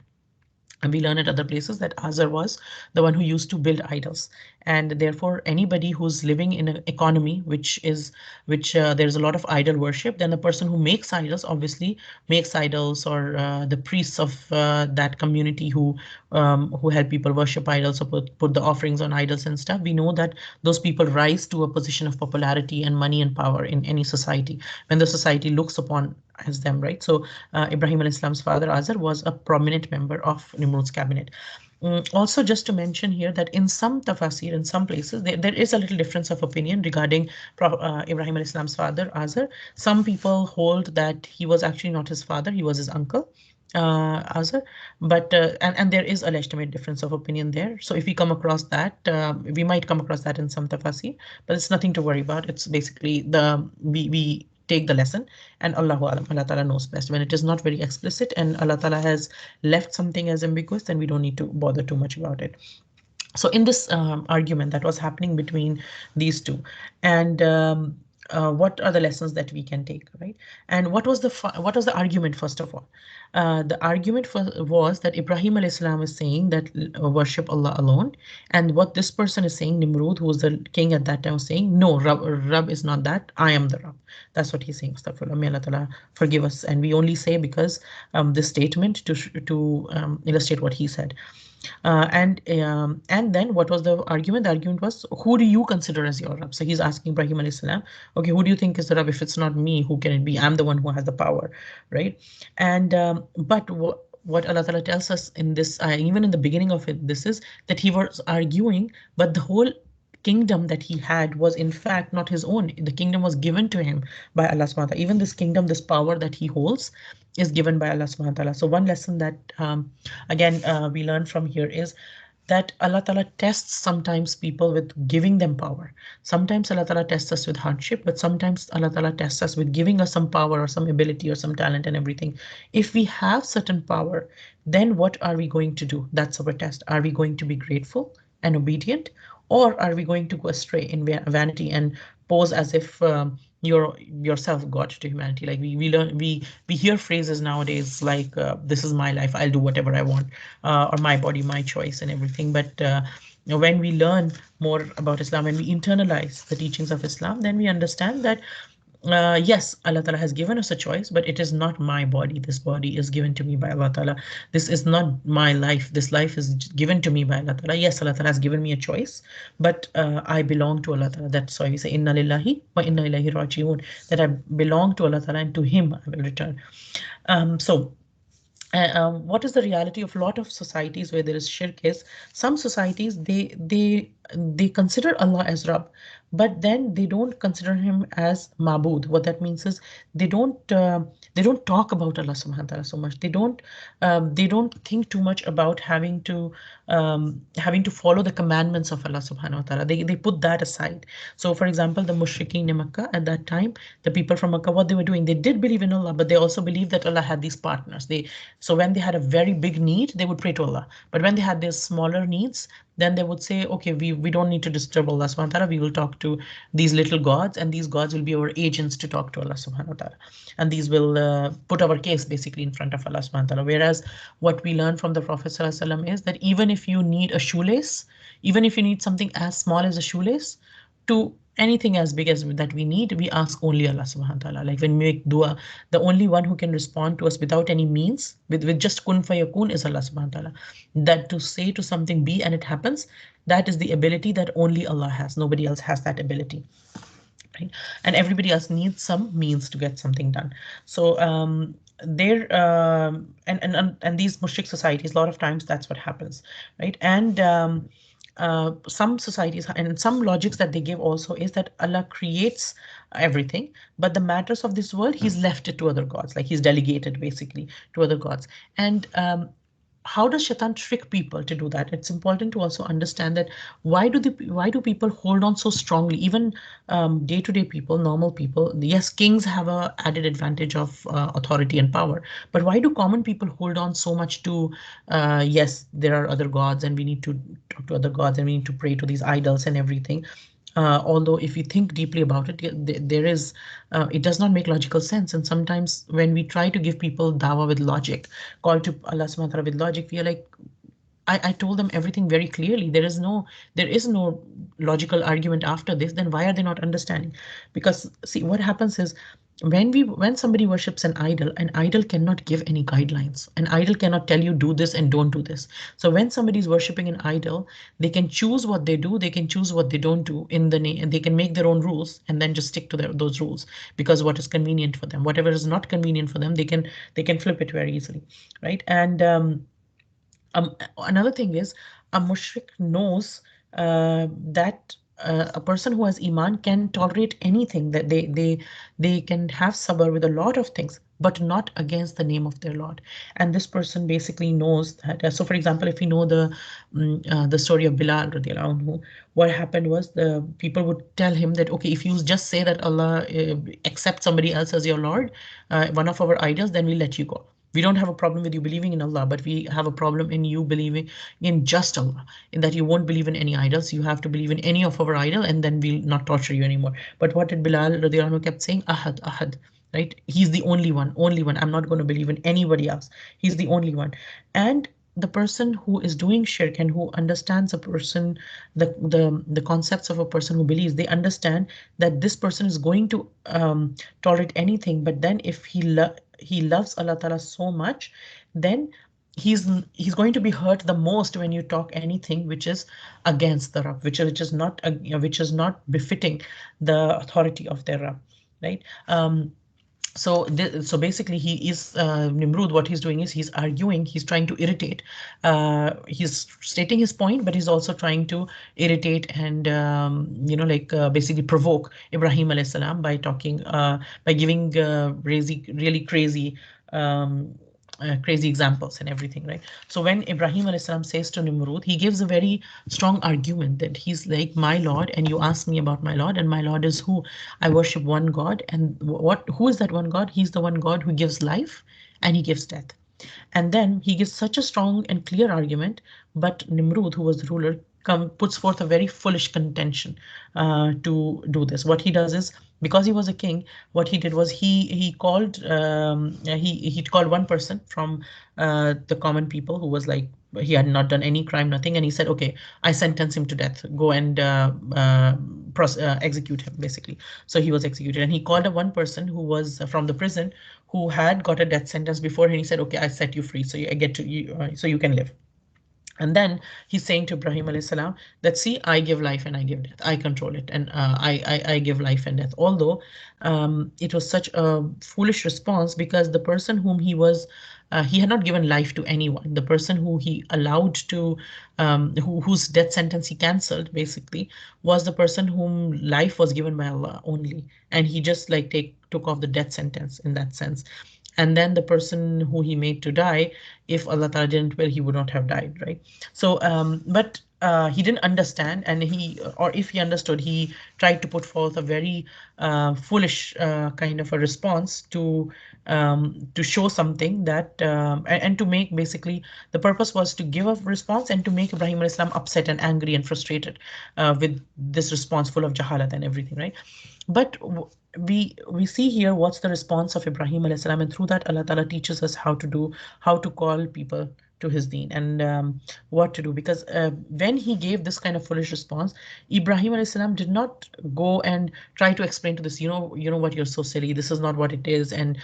And we learn at other places that Azar was the one who used to build idols. And therefore, anybody who's living in an economy which there's a lot of idol worship, then the person who makes idols obviously makes idols, or the priests of that community who help people worship idols, or put the offerings on idols and stuff. We know that those people rise to a position of popularity and money and power in any society when the society looks upon as them, right? So Ibrahim alayhi salam's father Azar was a prominent member of Nimrod's cabinet. Also, just to mention here that in some tafasir, in some places, there is a little difference of opinion regarding Ibrahim alayhi salam's father Azar. Some people hold that he was actually not his father, he was his uncle. Azar, but and there is a legitimate difference of opinion there. So if we come across that, we might come across that in some tafasir, but it's nothing to worry about. It's basically we take the lesson, and Allahu Alam, Allah Ta'ala knows best. When it is not very explicit and Allah Ta'ala has left something as ambiguous, then we don't need to bother too much about it. So in this argument that was happening between these two, and what are the lessons that we can take, right? And what was the argument first of all? The argument was that Ibrahim alayhi salam is saying that worship Allah alone, and what this person is saying, Nimrud, who was the king at that time, was saying, no, Rab is not that. I am the Rab. That's what he's saying. Astaghfirullah, may Allah Ta'ala forgive us. And we only say because this statement to illustrate what he said. And then what was the argument? The argument was, who do you consider as your Rabb? So he's asking Ibrahim alayhi salam, okay, who do you think is the Rabb? If it's not me, who can it be? I'm the one who has the power, right? And but what Allah Ta'ala tells us in this, even in the beginning of it, this is that he was arguing, but the whole kingdom that he had was in fact not his own. The kingdom was given to him by Allah subhanahu wa ta'ala. Even this kingdom, this power that he holds is given by Allah subhanahu wa ta'ala. So one lesson that again we learn from here is that Allah Ta'ala tests sometimes people with giving them power. Sometimes Allah Ta'ala tests us with hardship, but sometimes Allah Ta'ala tests us with giving us some power or some ability or some talent and everything. If we have certain power, then what are we going to do? That's our test. Are we going to be grateful and obedient, or are we going to go astray in vanity and pose as if you're yourself God to humanity? Like we learn, we hear phrases nowadays like this is my life, I'll do whatever I want, or my body, my choice, and everything. But when we learn more about Islam and we internalize the teachings of Islam, then we understand that yes, Allah Ta'ala has given us a choice, but it is not my body. This body is given to me by Allah Ta'ala. This is not my life. This life is given to me by Allah Ta'ala. Yes, Allah Ta'ala has given me a choice, but I belong to Allah Ta'ala. That's why we say, Inna lillahi wa inna ilahi raji'un, that I belong to Allah Ta'ala and to Him I will return. So what is the reality of a lot of societies where there is shirk is some societies they consider Allah as Rabb, but then they don't consider him as Mabud. What that means is they don't talk about Allah subhanahu wa ta'ala so much. They don't think too much about having to follow the commandments of Allah subhanahu wa ta'ala. They put that aside. So for example, the mushrikeen in Makkah at that time, the people from Makkah, what they were doing, they did believe in Allah, but they also believed that Allah had these partners. So when they had a very big need, they would pray to Allah. But when they had their smaller needs, then they would say, okay, we don't need to disturb Allah subhanahu wa ta'ala. We will talk to these little gods, and these gods will be our agents to talk to Allah subhanahu wa ta'ala. And these will put our case basically in front of Allah subhanahu wa ta'ala. Whereas what we learn from the Prophet sallallahu alaihi wasallam is that even if you need a shoelace, even if you need something as small as a shoelace, to anything as big as that we need, we ask only Allah subhanahu wa ta'ala. Like when we make dua, the only one who can respond to us without any means, with just kun fayakun, is Allah subhanahu wa ta'ala. That to say to something be and it happens, that is the ability that only Allah has. Nobody else has that ability. Right? And everybody else needs some means to get something done. So there and these mushrik societies, a lot of times that's what happens, right? And some societies and some logics that they give also is that Allah creates everything, but the matters of this world, He's left it to other gods, like He's delegated basically to other gods. And how does Shaitan trick people to do that? It's important to also understand that why do people hold on so strongly, even day-to-day people, normal people? Yes, kings have a added advantage of authority and power, but why do common people hold on so much to yes, there are other gods and we need to talk to other gods and we need to pray to these idols and everything? Although if you think deeply about it, there is, it does not make logical sense. And sometimes when we try to give people dawah with logic, call to Allah subhanahu wa ta'ala with logic, we are like, I told them everything very clearly. There is no logical argument after this. Then why are they not understanding? Because see, what happens is when somebody worships an idol cannot give any guidelines. An idol cannot tell you do this and don't do this. So when somebody is worshipping an idol, they can choose what they do, they can choose what they don't do in the name, and they can make their own rules and then just stick to those rules because what is convenient for them. Whatever is not convenient for them, they can flip it very easily, right? And another thing is a mushrik knows that a person who has iman can tolerate anything, that they can have sabr with a lot of things, but not against the name of their Lord. And this person basically knows that. So, for example, if you know the story of Bilal radiallahu anhu, what happened was the people would tell him that, okay, if you just say that Allah accepts somebody else as your Lord, one of our idols, then we'll let you go. We don't have a problem with you believing in Allah, but we have a problem in you believing in just Allah, in that you won't believe in any idols. You have to believe in any of our idol, and then we'll not torture you anymore. But what did Bilal radiallahu anhu kept saying? Ahad, Ahad, right? He's the only one, only one. I'm not going to believe in anybody else. He's the only one. And the person who is doing shirk and who understands a person, the concepts of a person who believes, they understand that this person is going to tolerate anything. But then if he loves Allah Ta'ala so much, then he's going to be hurt the most when you talk anything which is against the Rabb, which is not befitting the authority of their Rabb, right? So basically he is Nimrud. What he's doing is he's arguing, he's trying to irritate, he's stating his point, but he's also trying to irritate and like basically provoke Ibrahim alayhi salam by talking, by giving really crazy crazy examples and everything, right? So when Ibrahim alayhi salam says to Nimrud, he gives a very strong argument that he's like, my Lord, and you ask me about my Lord, and my Lord is who? I worship one God, and who is that one God? He's the one God who gives life and he gives death. And then he gives such a strong and clear argument, but Nimrud, who was the ruler, puts forth a very foolish contention to do this. What he does is, because he was a king, what he did was he called one person from the common people who was like, he had not done any crime, nothing, and he said, okay, I sentence him to death. Go and execute him, basically. So he was executed, and he called a one person who was from the prison who had got a death sentence before, and he said, okay, I set you free, so I get to you, so you can live. And then he's saying to Ibrahim alayhi salam that, see, I give life and I give death. I control it, and I give life and death. Although it was such a foolish response, because the person whom he had not given life to anyone. The person who he allowed to, whose death sentence he cancelled, basically, was the person whom life was given by Allah only. And he just like took off the death sentence in that sense. And then the person who he made to die, if Allah Ta'ala didn't will, he would not have died, right? So, but he didn't understand, and or if he understood, he tried to put forth a very foolish kind of a response to show something that, and to make, basically, the purpose was to give a response and to make Ibrahim alayhi salam upset and angry and frustrated with this response full of jahalat and everything, right? But we see here what's the response of Ibrahim alayhi salam, and through that Allah Ta'ala teaches us how to call people to his deen, and what to do. Because when he gave this kind of foolish response, Ibrahim alayhi salam did not go and try to explain to this, you know what, you're so silly, this is not what it is, and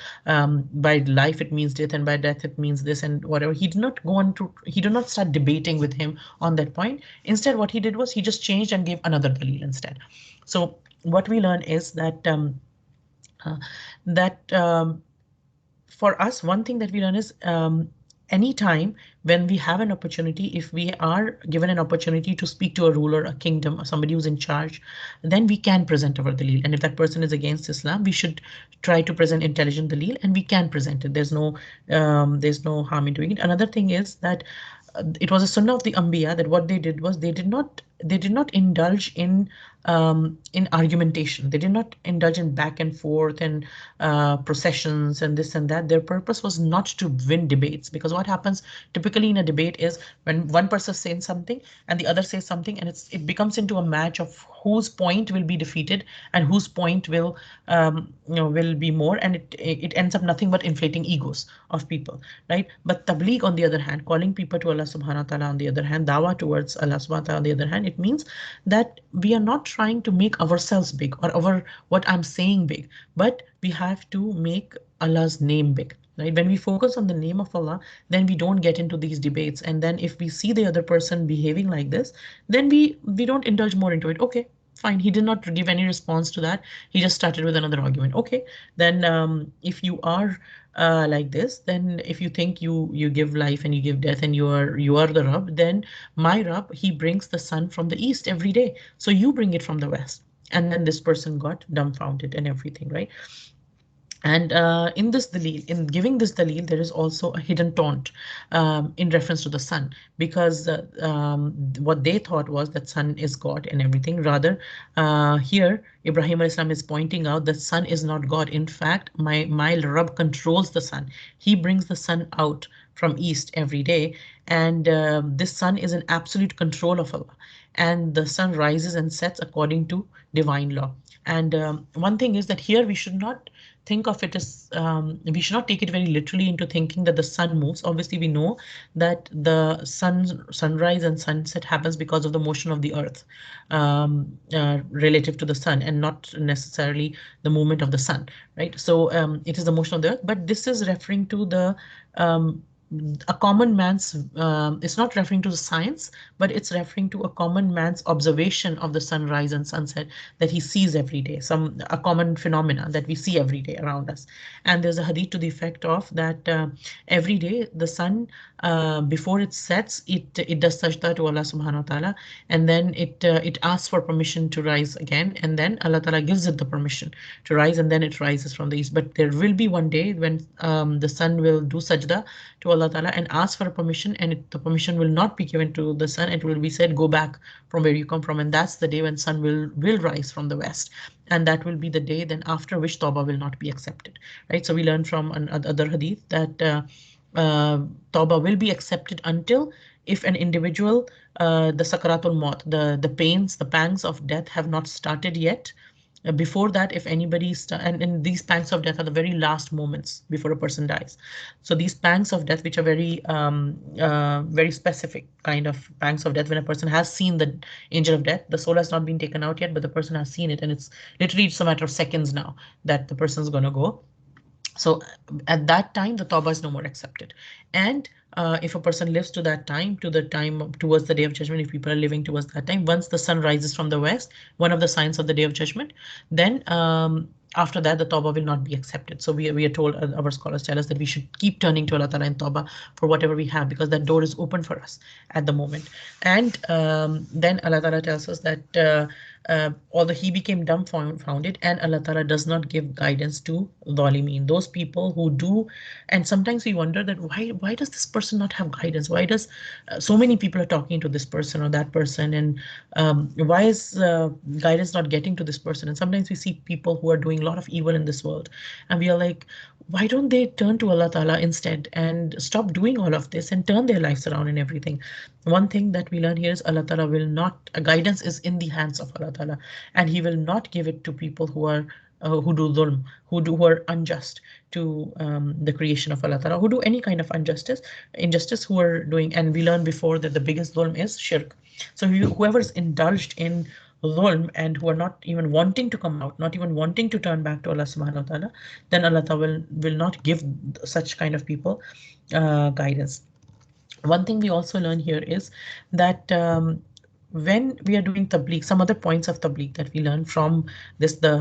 by life it means death, and by death it means this, and whatever. He did not start debating with him on that point. Instead, what he did was he just changed and gave another dalil instead. So what we learn is that uh, that for us, one thing that we learn is, anytime when we have an opportunity, if we are given an opportunity to speak to a ruler, a kingdom, or somebody who's in charge, then we can present our dalil. And if that person is against Islam, we should try to present intelligent dalil, and we can present it. There's no harm in doing it. Another thing is that it was a sunnah of the Anbiya that what they did was they did not indulge in argumentation. They did not indulge in back and forth and processions and this and that. Their purpose was not to win debates, because what happens typically in a debate is when one person says something and the other says something, and it becomes into a match of whose point will be defeated and whose point will be more, and it ends up nothing but inflating egos of people, right? But tabligh, on the other hand, calling people to Allah subhanahu wa ta'ala, on the other hand, dawah towards Allah subhanahu wa ta'ala, on the other hand, it means that we are not trying to make ourselves big or what I'm saying big, but we have to make Allah's name big. Right? When we focus on the name of Allah, then we don't get into these debates. And then if we see the other person behaving like this, then we don't indulge more into it. Okay, fine. He did not give any response to that. He just started with another argument. Okay, then if you are like this, then if you think you give life and you give death and you are the Rabb, then my Rabb, he brings the sun from the east every day. So you bring it from the west. And then this person got dumbfounded and everything, right? And in this dalil, in giving this dalil, there is also a hidden taunt in reference to the sun, because what they thought was that sun is God and everything. Rather, here Ibrahim alayhi salam is pointing out that sun is not God. In fact, my Rabb controls the sun. He brings the sun out from east every day, and this sun is in absolute control of Allah. And the sun rises and sets according to divine law. And one thing is that here we should not think of it as we should not take it very literally into thinking that the sun moves. Obviously, we know that the sunrise and sunset happens because of the motion of the earth relative to the sun, and not necessarily the movement of the sun, right? So it is the motion of the earth, but this is referring to the um, a common man's, it's not referring to the science, but it's referring to a common man's observation of the sunrise and sunset that he sees every day, some a common phenomena that we see every day around us. And there's a hadith to the effect of that every day the sun, before it sets, it does sajda to Allah subhanahu wa ta'ala, and then it asks for permission to rise again, and then Allah ta'ala gives it the permission to rise, and then it rises from the east. But there will be one day when the sun will do sajda to Allah Ta'ala and ask for a permission, and the permission will not be given to the sun. It will be said, go back from where you come from. And that's the day when sun will rise from the west. And that will be the day then after which Tawbah will not be accepted. Right. So we learn from another hadith that Tawbah will be accepted until if an individual, the sakaratul maut, the pains, the pangs of death have not started yet. Before that, if anybody and these pangs of death are the very last moments before a person dies. So these pangs of death, which are very specific kind of pangs of death, when a person has seen the angel of death, the soul has not been taken out yet, but the person has seen it, and it's literally it's a matter of seconds now that the person's going to go. So at that time, the tawbah is no more accepted. And if a person lives to that time, to the time towards the day of judgment, if people are living towards that time, once the sun rises from the west, one of the signs of the day of judgment, then after that, the tawbah will not be accepted. So we are told, our scholars tell us that we should keep turning to Allah Ta'ala in tawbah for whatever we have, because that door is open for us at the moment. And then Allah Ta'ala tells us that although he became dumbfounded, and Allah Ta'ala does not give guidance to dhalimeen, those people who do. And sometimes we wonder that why does this person not have guidance? Why does so many people are talking to this person or that person, and why is guidance not getting to this person? And sometimes we see people who are doing a lot of evil in this world, and we are like, why don't they turn to Allah Ta'ala instead and stop doing all of this and turn their lives around and everything? One thing that we learn here is Allah Ta'ala will not, guidance is in the hands of Allah Ta'ala, and He will not give it to people who do dhulm, who are unjust to the creation of Allah Ta'ala, who do any kind of injustice, who are doing. And we learned before that the biggest dhulm is shirk. So whoever is indulged in dhulm and who are not even wanting to come out, not even wanting to turn back to Allah subhanahu wa ta'ala, then Allah ta'ala will not give such kind of people guidance. One thing we also learn here is that when we are doing tabligh, some other points of tabligh that we learn from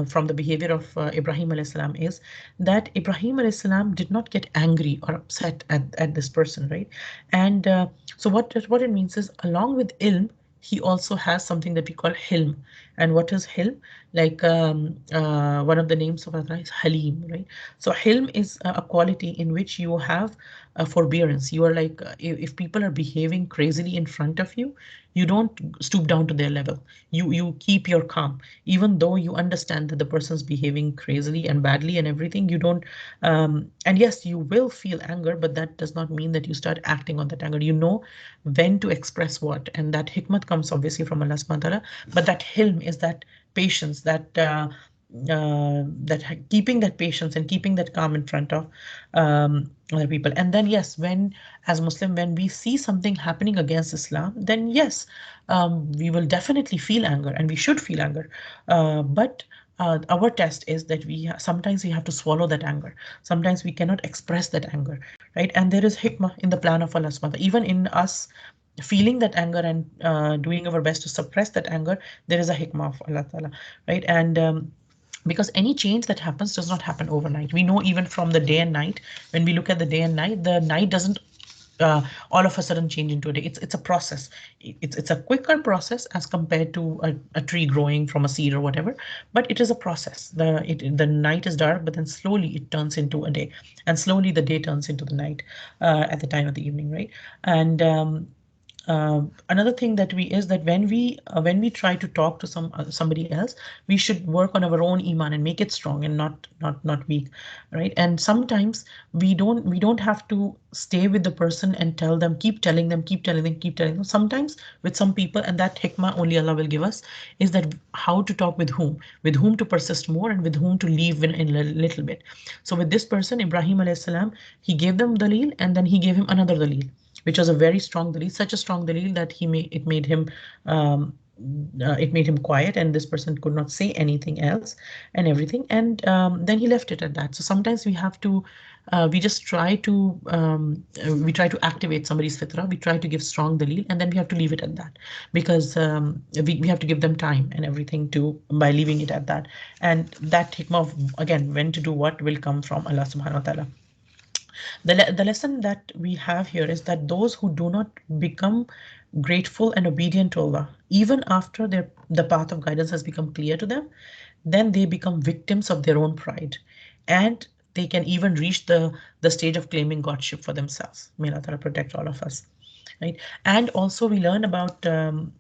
from the behavior of Ibrahim alayhi salam is that Ibrahim alayhi salam did not get angry or upset at this person, right? And so what it means is, along with ilm, he also has something that we call hilm. And what is hilm? Like one of the names of Allah is Halim, right? So hilm is a quality in which you have forbearance. You are like, if people are behaving crazily in front of you, you don't stoop down to their level. You keep your calm, even though you understand that the person's behaving crazily and badly and everything. You don't, and yes, you will feel anger, but that does not mean that you start acting on that anger. You know when to express what, and that hikmat comes obviously from Allah subhanahu wa ta'ala. But that hilm is that patience, that keeping that patience and keeping that calm in front of other people. And then yes, when as Muslim, when we see something happening against Islam, then yes, we will definitely feel anger, and we should feel anger. But our test is that sometimes we have to swallow that anger. Sometimes we cannot express that anger, right? And there is hikmah in the plan of Allah subhanahu wa ta'ala. Even in us feeling that anger and doing our best to suppress that anger, there is a hikmah of Allah Ta'ala, right? And because any change that happens does not happen overnight. We know even from the day and night, when we look at the day and night doesn't all of a sudden change into a day. It's a process. It's a quicker process as compared to a tree growing from a seed or whatever, but it is a process. The night is dark, but then slowly it turns into a day, and slowly the day turns into the night at the time of the evening, right? And another thing that we is that when we try to talk to somebody else, we should work on our own iman and make it strong and not weak, right? And sometimes we don't have to stay with the person and tell them, keep telling them, keep telling them. Sometimes with some people, and that hikmah only Allah will give us, is that how to talk with whom to persist more and with whom to leave in a little bit. So with this person, Ibrahim alayhis salam, he gave them dalil and then he gave him another dalil, which was a very strong dalil, such a strong dalil that um, it made him quiet, and this person could not say anything else and everything. And then he left it at that. So sometimes we have to, we just try to, we try to activate somebody's fitra. We try to give strong dalil, and then we have to leave it at that, because we have to give them time and everything to by leaving it at that. And that hikmah of, again, when to do what will come from Allah subhanahu wa ta'ala. The lesson that we have here is that those who do not become grateful and obedient to Allah, even after the path of guidance has become clear to them, then they become victims of their own pride. And they can even reach the stage of claiming godship for themselves. May Allah protect all of us. Right. And also we learn about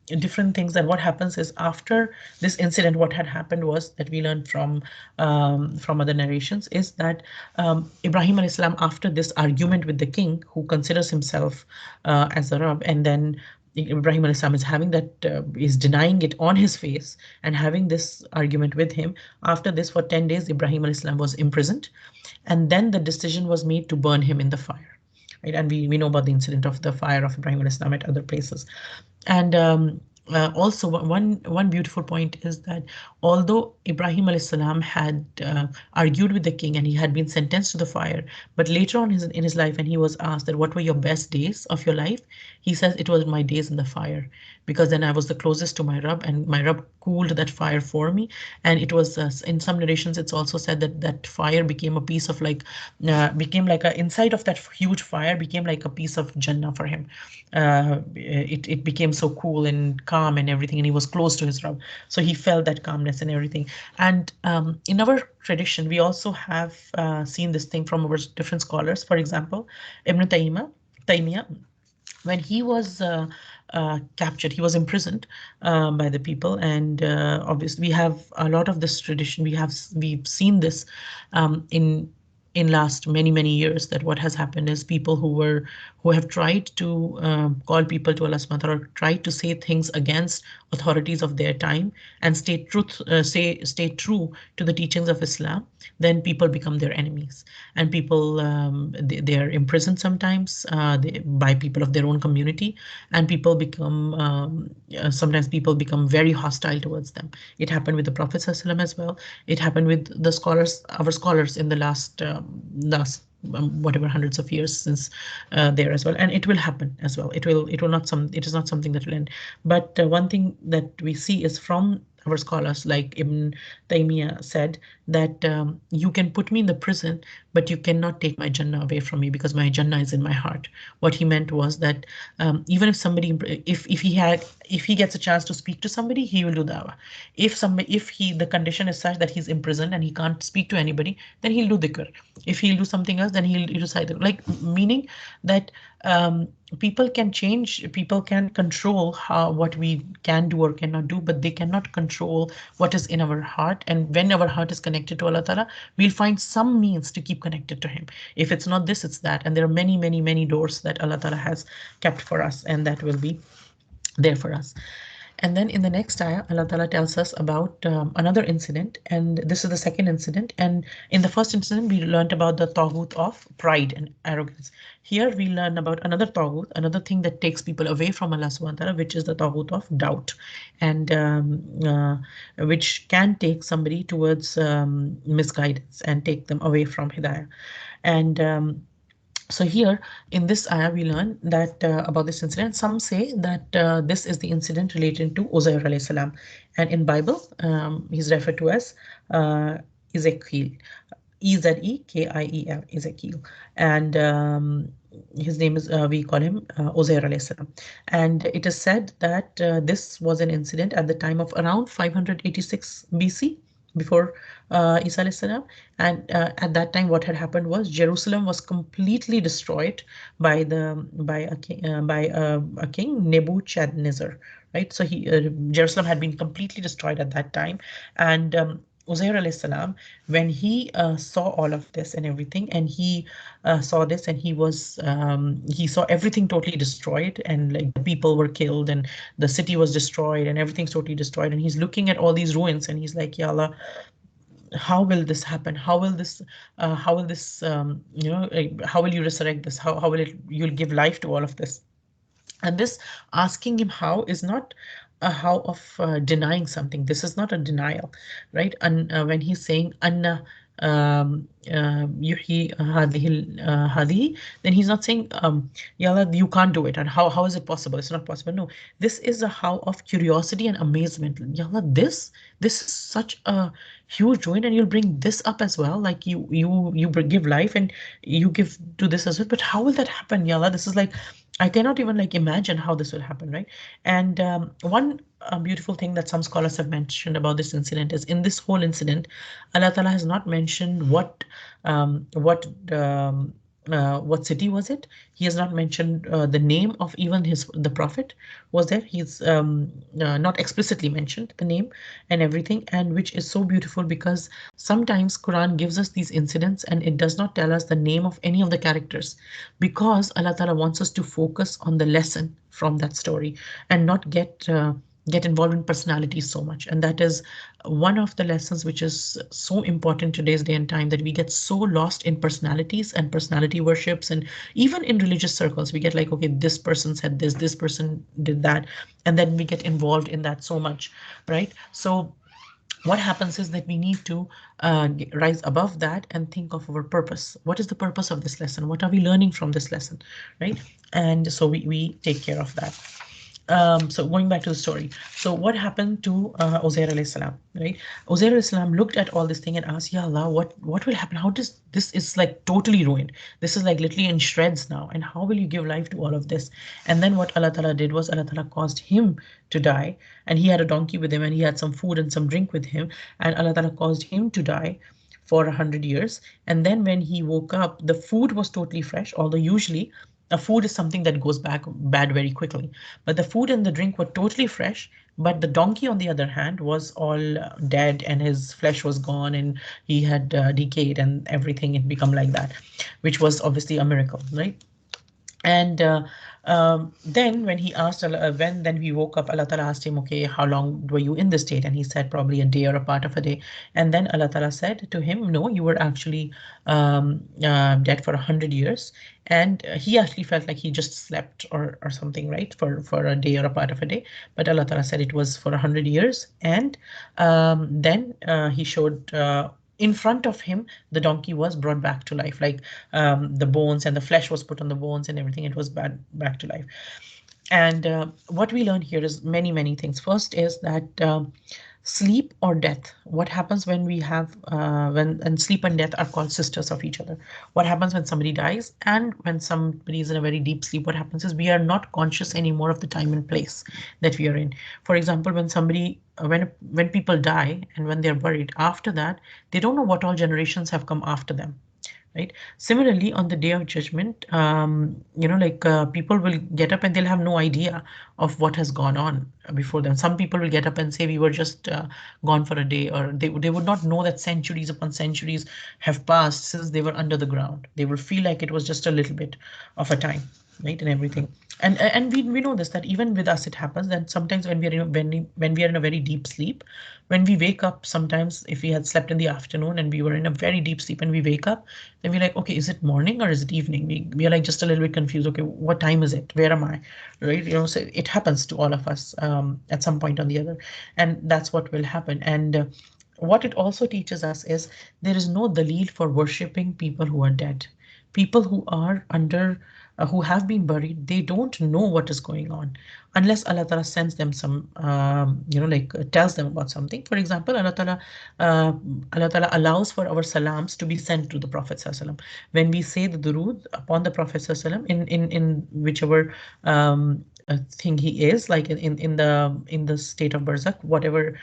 different things, that what happens is after this incident, what had happened was that we learned from other narrations is that Ibrahim alayhis salam, after this argument with the king who considers himself as a Rab, and then Ibrahim alayhis salam is having that, is denying it on his face and having this argument with him. After this, for 10 days, Ibrahim alayhis salam was imprisoned, and then the decision was made to burn him in the fire. Right? And we know about the incident of the fire of Ibrahim alayhis salam at other places. And also one beautiful point is that although Ibrahim alayhis salam had argued with the king and he had been sentenced to the fire, but later on in his life, when he was asked that what were your best days of your life, he says it was my days in the fire, because then I was the closest to my Rabb, and my Rabb cooled that fire for me. And it was in some narrations, it's also said that that fire became a piece of like, became like a inside of that huge fire became like a piece of Jannah for him. It became so cool and calm and everything, and he was close to his Rabb. So he felt that calmness and everything. And in our tradition, we also have seen this thing from our different scholars. For example, Ibn Taymiyyah, when he was captured, he was imprisoned by the people, and obviously we have a lot of this tradition. We've seen this in last many years, that what has happened is people who have tried to call people to Allah subhanahu wa ta'ala, or tried to say things against authorities of their time and stay true to the teachings of Islam, then people become their enemies, and people they are imprisoned sometimes by people of their own community, and people become sometimes people become very hostile towards them. It happened with the Prophet sallallahu alaihi wasallam as well. It happened with the scholars, our scholars, in the last whatever hundreds of years since there as well, and it will happen as well. It will not it is not something that will end. But one thing that we see is from our scholars, like Ibn Taymiyyah said, that you can put me in the prison, but you cannot take my Jannah away from me, because my Jannah is in my heart. What he meant was that even if somebody, if he gets a chance to speak to somebody, he will do dawah. If the condition is such that he's imprisoned and he can't speak to anybody, then he'll do dhikr. If he'll do something else, then he'll recite it. Like, meaning that people can change, people can control what we can do or cannot do, but they cannot control what is in our heart. And when our heart is connected to Allah Ta'ala, we'll find some means to keep connected to Him. If it's not this, it's that. And there are many doors that Allah Ta'ala has kept for us, and that will be there for us. And then in the next ayah, Allah Ta'ala tells us about another incident, and this is the second incident. And in the first incident, we learned about the taghut of pride and arrogance. Here we learn about another taghut, another thing that takes people away from Allah Subhanahu wa Ta'ala, which is the taghut of doubt, and which can take somebody towards misguidance and take them away from hidayah. And so here in this ayah, we learn that about this incident. Some say that this is the incident related to Uzair alayhi salam, and in Bible he's referred to as Ezekiel, Ezekiel, Ezekiel, and his name is, we call him Uzair alayhi salam. And it is said that this was an incident at the time of around 586 BC, before Isa alayhi salam. And at that time, what had happened was Jerusalem was completely destroyed by a king Nebuchadnezzar, right? So Jerusalem had been completely destroyed at that time, and Uzair alayhi salam, when he saw all of this and everything, and he saw this, and he saw everything totally destroyed, and like the people were killed, and the city was destroyed, and everything's totally destroyed, and he's looking at all these ruins, and he's like, Ya Allah, how will this happen? How will this, how will you resurrect this? How will you'll give life to all of this? And this asking him how is not a how of denying something. This is not a denial, right? And when he's saying anna yuhyi hadihi, then he's not saying, yalla, you can't do it, and how is it possible? It's not possible. No, this is a how of curiosity and amazement. Yalla, this is such a huge joint, and you'll bring this up as well. Like give life, and you give to this as well. But how will that happen? Yalla, this is like, I cannot even like imagine how this will happen, right? And one beautiful thing that some scholars have mentioned about this incident is, in this whole incident, Allah Ta'ala has not mentioned um, what um, what city was it. He has not mentioned the name of even the prophet was there. He's not explicitly mentioned the name and everything, and which is so beautiful, because sometimes Quran gives us these incidents and it does not tell us the name of any of the characters, because Allah Ta'ala wants us to focus on the lesson from that story and not get involved in personalities so much. And that is one of the lessons which is so important today's day and time, that we get so lost in personalities and personality worships, and even in religious circles we get like, okay, this person said this person did that, and then we get involved in that so much, right? So what happens is that we need to rise above that and think of our purpose. What is the purpose of this lesson? What are we learning from this lesson, right? And so we take care of that. So going back to the story, so what happened to Uzair alayhi salam, right? Uzair alayhi salam looked at all this thing and asked, Ya Allah, what will happen? How does this is like totally ruined? This is like literally in shreds now, and how will you give life to all of this? And then what Allah Ta'ala did was, Allah Ta'ala caused him to die, and he had a donkey with him, and he had some food and some drink with him, and Allah Ta'ala caused him to die for 100 years. And then when he woke up, the food was totally fresh, although usually a food is something that goes back bad very quickly. But the food and the drink were totally fresh. But the donkey, on the other hand, was all dead, and his flesh was gone, and he had decayed, and everything had become like that, which was obviously a miracle, right? And then when he asked, when then we woke up, Allah Ta'ala asked him, okay, how long were you in this state? And he said probably a day or a part of a day. And then Allah Ta'ala said to him, no, you were actually dead for 100 years. And he actually felt like he just slept or something, right? For a day or a part of a day. But Allah Ta'ala said it was for 100 years. And then he showed in front of him, the donkey was brought back to life, like the bones and the flesh was put on the bones and everything. It was back to life. And what we learn here is many, many things. First is that sleep or death, what happens when we have, and sleep and death are called sisters of each other. What happens when somebody dies and when somebody is in a very deep sleep, what happens is we are not conscious anymore of the time and place that we are in. For example, when somebody, when people die and when they're buried, after that, they don't know what all generations have come after them, right? Similarly, on the day of judgment, people will get up and they'll have no idea of what has gone on before them. Some people will get up and say we were just gone for a day, or they would not know that centuries upon centuries have passed since they were under the ground. They will feel like it was just a little bit of a time, right? And everything. And we know this, that even with us it happens that sometimes when we are when we are in a very deep sleep, when we wake up, sometimes if we had slept in the afternoon and we were in a very deep sleep and we wake up, then we're like, okay, is it morning or is it evening? We are like just a little bit confused. Okay, what time is it? Where am I? Right? So it happens to all of us at some point or the other, and that's what will happen. And what it also teaches us is there is no dalil for worshipping people who are dead, people who are under who have been buried, they don't know what is going on unless Allah Ta'ala sends them some, tells them about something. For example, uh, Allah Ta'ala allows for our salams to be sent to the Prophet Sallallahu Alaihi Wasallam. When we say the durood upon the Prophet Sallallahu Alaihi Wasallam in whichever thing he is, like in the state of barzakh, whatever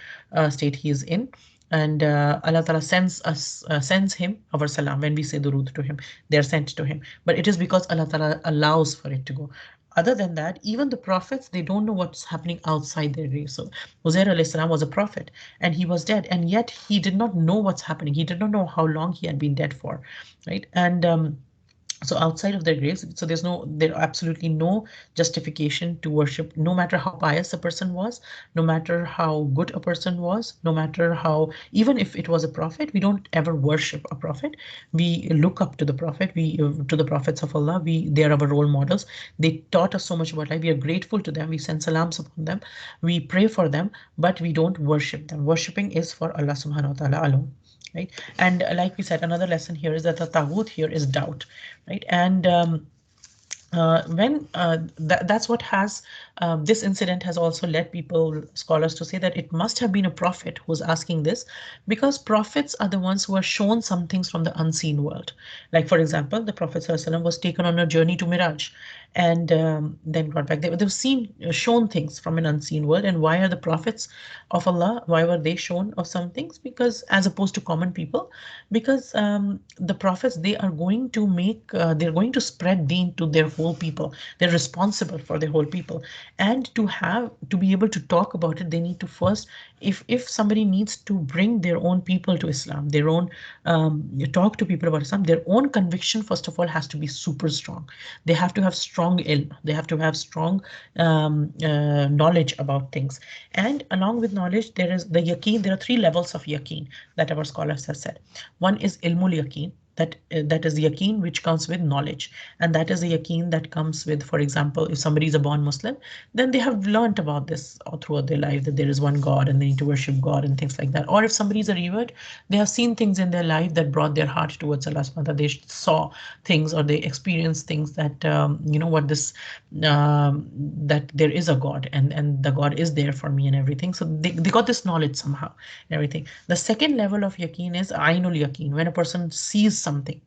state he is in, and Allah Ta'ala sends him our salam. When we say durood to him, they are sent to him, but it is because Allah Ta'ala allows for it to go. Other than that, even the prophets, they don't know what's happening outside their grave. So Uzair alayhi salam was a prophet and he was dead, and yet he did not know what's happening. He did not know how long he had been dead for, right? And so outside of their graves, so there absolutely no justification to worship, no matter how pious a person was, no matter how good a person was, no matter how, even if it was a prophet, we don't ever worship a prophet. We look up to the prophet, we to the prophets of Allah. They are our role models. They taught us so much about life. We are grateful to them. We send salams upon them. We pray for them, but we don't worship them. Worshipping is for Allah subhanahu wa ta'ala alone. Right. And like we said, another lesson here is that the taghut here is doubt, right? And when that's what has this incident has also led people, scholars, to say that it must have been a prophet who was asking this, because prophets are the ones who are shown some things from the unseen world. Like, for example, the Prophet ﷺ was taken on a journey to Miraj and then brought back. They've seen, shown things from an unseen world. And why are the prophets of Allah, why were they shown of some things? Because as opposed to common people, because the prophets, they are going to they're going to spread deen to their whole people. They're responsible for their whole people. And to be able to talk about it, they need to first, if somebody needs to bring their own people to Islam, their own talk to people about Islam, their own conviction first of all has to be super strong. They have to have strong ilm. They have to have strong knowledge about things. And along with knowledge, there is the yaqeen. There are three levels of yaqeen that our scholars have said. One is ilmul yaqeen, that is the yaqeen which comes with knowledge, and that is the yaqeen that comes with, for example, if somebody is a born Muslim, then they have learnt about this all throughout their life, that there is one God and they need to worship God and things like that. Or if somebody is a revert, they have seen things in their life that brought their heart towards Allah subhanahu wa ta'ala. They saw things or they experienced things that what this that there is a God, and the God is there for me and everything. So they got this knowledge somehow and everything. The second level of yaqeen is ainul yaqeen, when a person sees something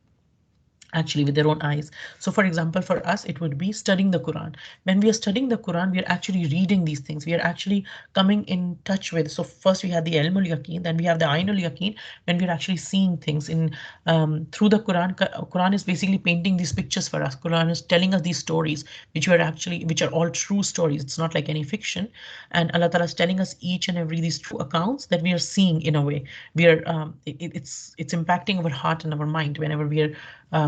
actually with their own eyes. So for example, for us, it would be studying the Quran. When we are studying the Quran, we are actually reading these things. We are actually coming in touch with. So first we have the ilmul yaqeen, then we have the ainul yaqeen, when we are actually seeing things in through the Quran. Quran is basically painting these pictures for us. Quran is telling us these stories, which are all true stories. It's not like any fiction. And Allah Ta'ala is telling us each and every these true accounts that we are seeing in a way. We are it's impacting our heart and our mind whenever we are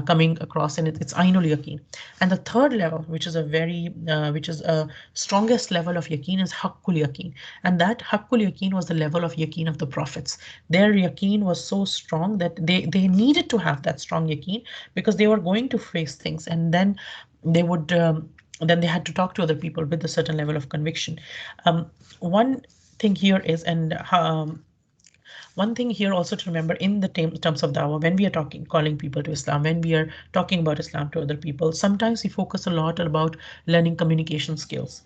coming across, and it's ainul yaqeen. And the third level, which is a strongest level of yaqeen, is haqqul yaqeen. And that haqqul yaqeen was the level of yaqeen of the prophets. Their yaqeen was so strong that they needed to have that strong yaqeen, because they were going to face things, and then they would then they had to talk to other people with a certain level of conviction. One thing here is, and one thing here also to remember in the terms of dawah, when we are calling people to Islam, when we are talking about Islam to other people, sometimes we focus a lot about learning communication skills.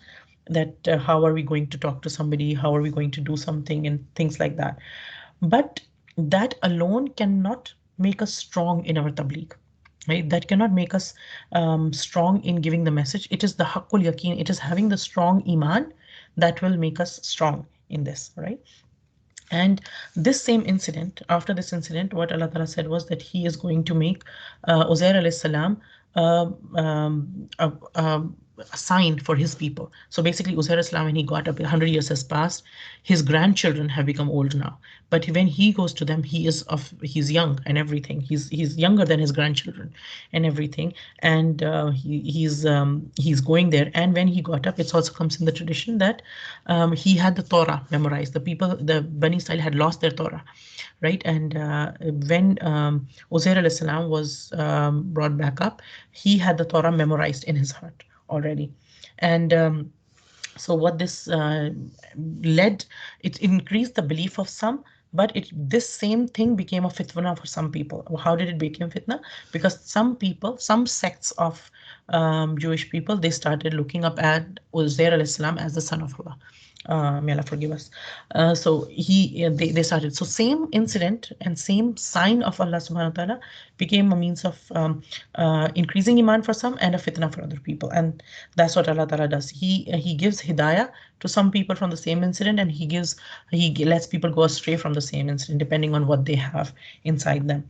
That how are we going to talk to somebody? How are we going to do something and things like that? But that alone cannot make us strong in our tabligh. Right? That cannot make us strong in giving the message. It is the haqqul yaqeen. It is having the strong iman that will make us strong in this, right? And this same incident, after this incident, what Allah Ta'ala said was that He is going to make Uzair alayhi salam uh, a sign for his people. So basically, Uzair alayhi salam, when he got up, 100 years has passed. His grandchildren have become old now. But when he goes to them, he's young and everything. He's younger than his grandchildren and everything. And he's going there. And when he got up, it also comes in the tradition that he had the Torah memorized. The Bani Israel had lost their Torah, right? And when Uzair alayhi salam was brought back up, he had the Torah memorized in his heart already. And so what this led, it increased the belief of some, But this same thing became a fitna for some people. How did it become fitna? Because some people, some sects of Jewish people, they started looking up at Uzair al-Islam as the son of Allah. May Allah forgive us. So they started. So same incident and same sign of Allah subhanahu wa ta'ala became a means of increasing iman for some and a fitna for other people. And that's what Allah ta'ala does. He gives hidayah to some people from the same incident, and he lets people go astray from the same incident depending on what they have inside them.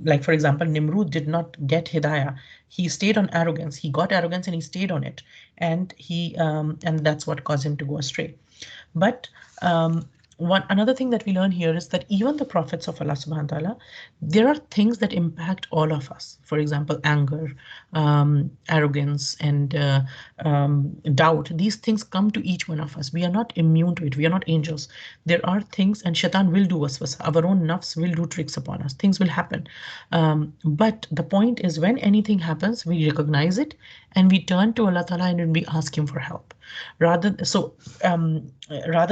Like for example, Nimrud did not get hidayah. He stayed on arrogance. He got arrogance and he stayed on it, and that's what caused him to go astray. But one another thing that we learn here is that even the prophets of Allah subhanahu wa ta'ala, there are things that impact all of us. For example, anger, arrogance, and doubt. These things come to each one of us. We are not immune to it. We are not angels. There are things, and shaitan will do waswasa. Our own nafs will do tricks upon us. Things will happen. But the point is, when anything happens, we recognize it and we turn to Allah Ta'ala and we ask Him for help. Rather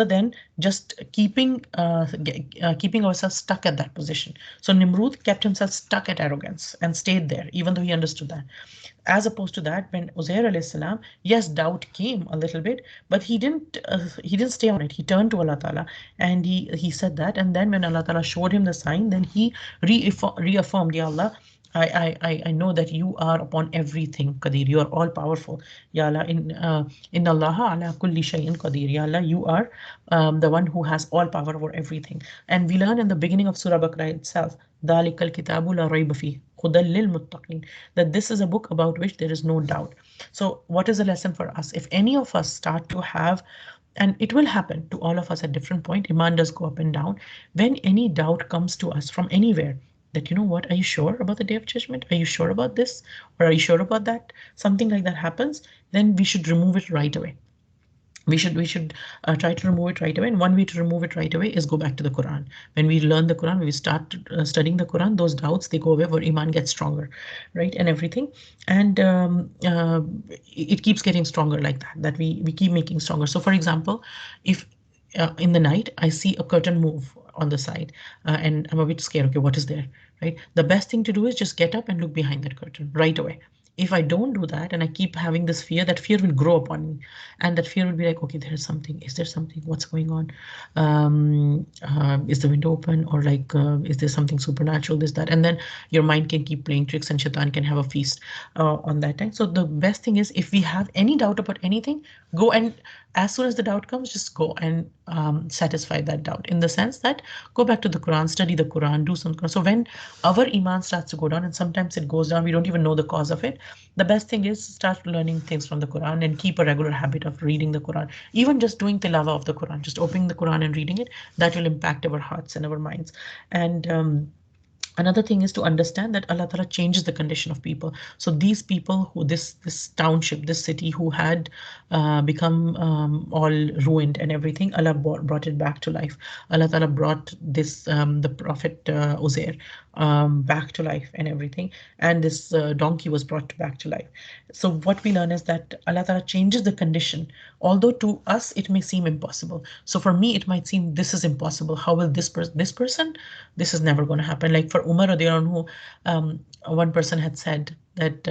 than just keeping ourselves stuck at that position. So Nimrud kept himself stuck at arrogance and stayed there, even though he understood that. As opposed to that, when Uzair alayhi salam, yes, doubt came a little bit, but he didn't stay on it. He turned to Allah Ta'ala and he said that. And then when Allah Ta'ala showed him the sign, then he reaffirmed, Ya Allah, I know that you are upon everything Qadir. You are all powerful. Ya Allah, in Allah ala kulli shay'in Qadir. Ya Allah, you are the one who has all power over everything. And we learn in the beginning of Surah Baqarah itself, ذَلِكَ الْكِتَابُ لَا رَيْبَ فِيهِ هُدًى لِلْمُتَّقِينَ, that this is a book about which there is no doubt. So what is the lesson for us? If any of us start to have, and it will happen to all of us at different point, iman does go up and down. When any doubt comes to us from anywhere, that, you know what, are you sure about the day of judgment? Are you sure about this? Or are you sure about that? Something like that happens, then we should remove it right away. We should try to remove it right away. And one way to remove it right away is go back to the Quran. When we learn the Quran, when we start studying the Quran, those doubts, they go away, where iman gets stronger, right? And everything. And it keeps getting stronger like that, that we keep making stronger. So for example, if in the night I see a curtain move on the side and I'm a bit scared, okay, what is there, right? The best thing to do is just get up and look behind that curtain right away. If I don't do that and I keep having this fear, that fear will grow upon me, and that fear will be like, okay, there is something. Is there something? What's going on? Is the window open? Or like, is there something supernatural? This, that, and then your mind can keep playing tricks, and shaitan can have a feast on that time. So the best thing is, if we have any doubt about anything, go and as soon as the doubt comes, just go and satisfy that doubt, in the sense that go back to the Quran, study the Quran, do something. So when our iman starts to go down, and sometimes it goes down, we don't even know the cause of it, the best thing is start learning things from the Quran and keep a regular habit of reading the Quran. Even just doing tilawah of the Quran, just opening the Quran and reading it, that will impact our hearts and our minds. And another thing is to understand that Allah Ta'ala changes the condition of people. So these people who this township, this city who had become all ruined and everything, Allah brought it back to life. Allah Ta'ala brought this the Prophet Uzair back to life and everything, and this donkey was brought back to life. So what we learn is that Allah Ta'ala changes the condition, although to us it may seem impossible. So for me it might seem, this is impossible. How will this person, this is never going to happen. Like for Umar radiallahu anhu, one person had said that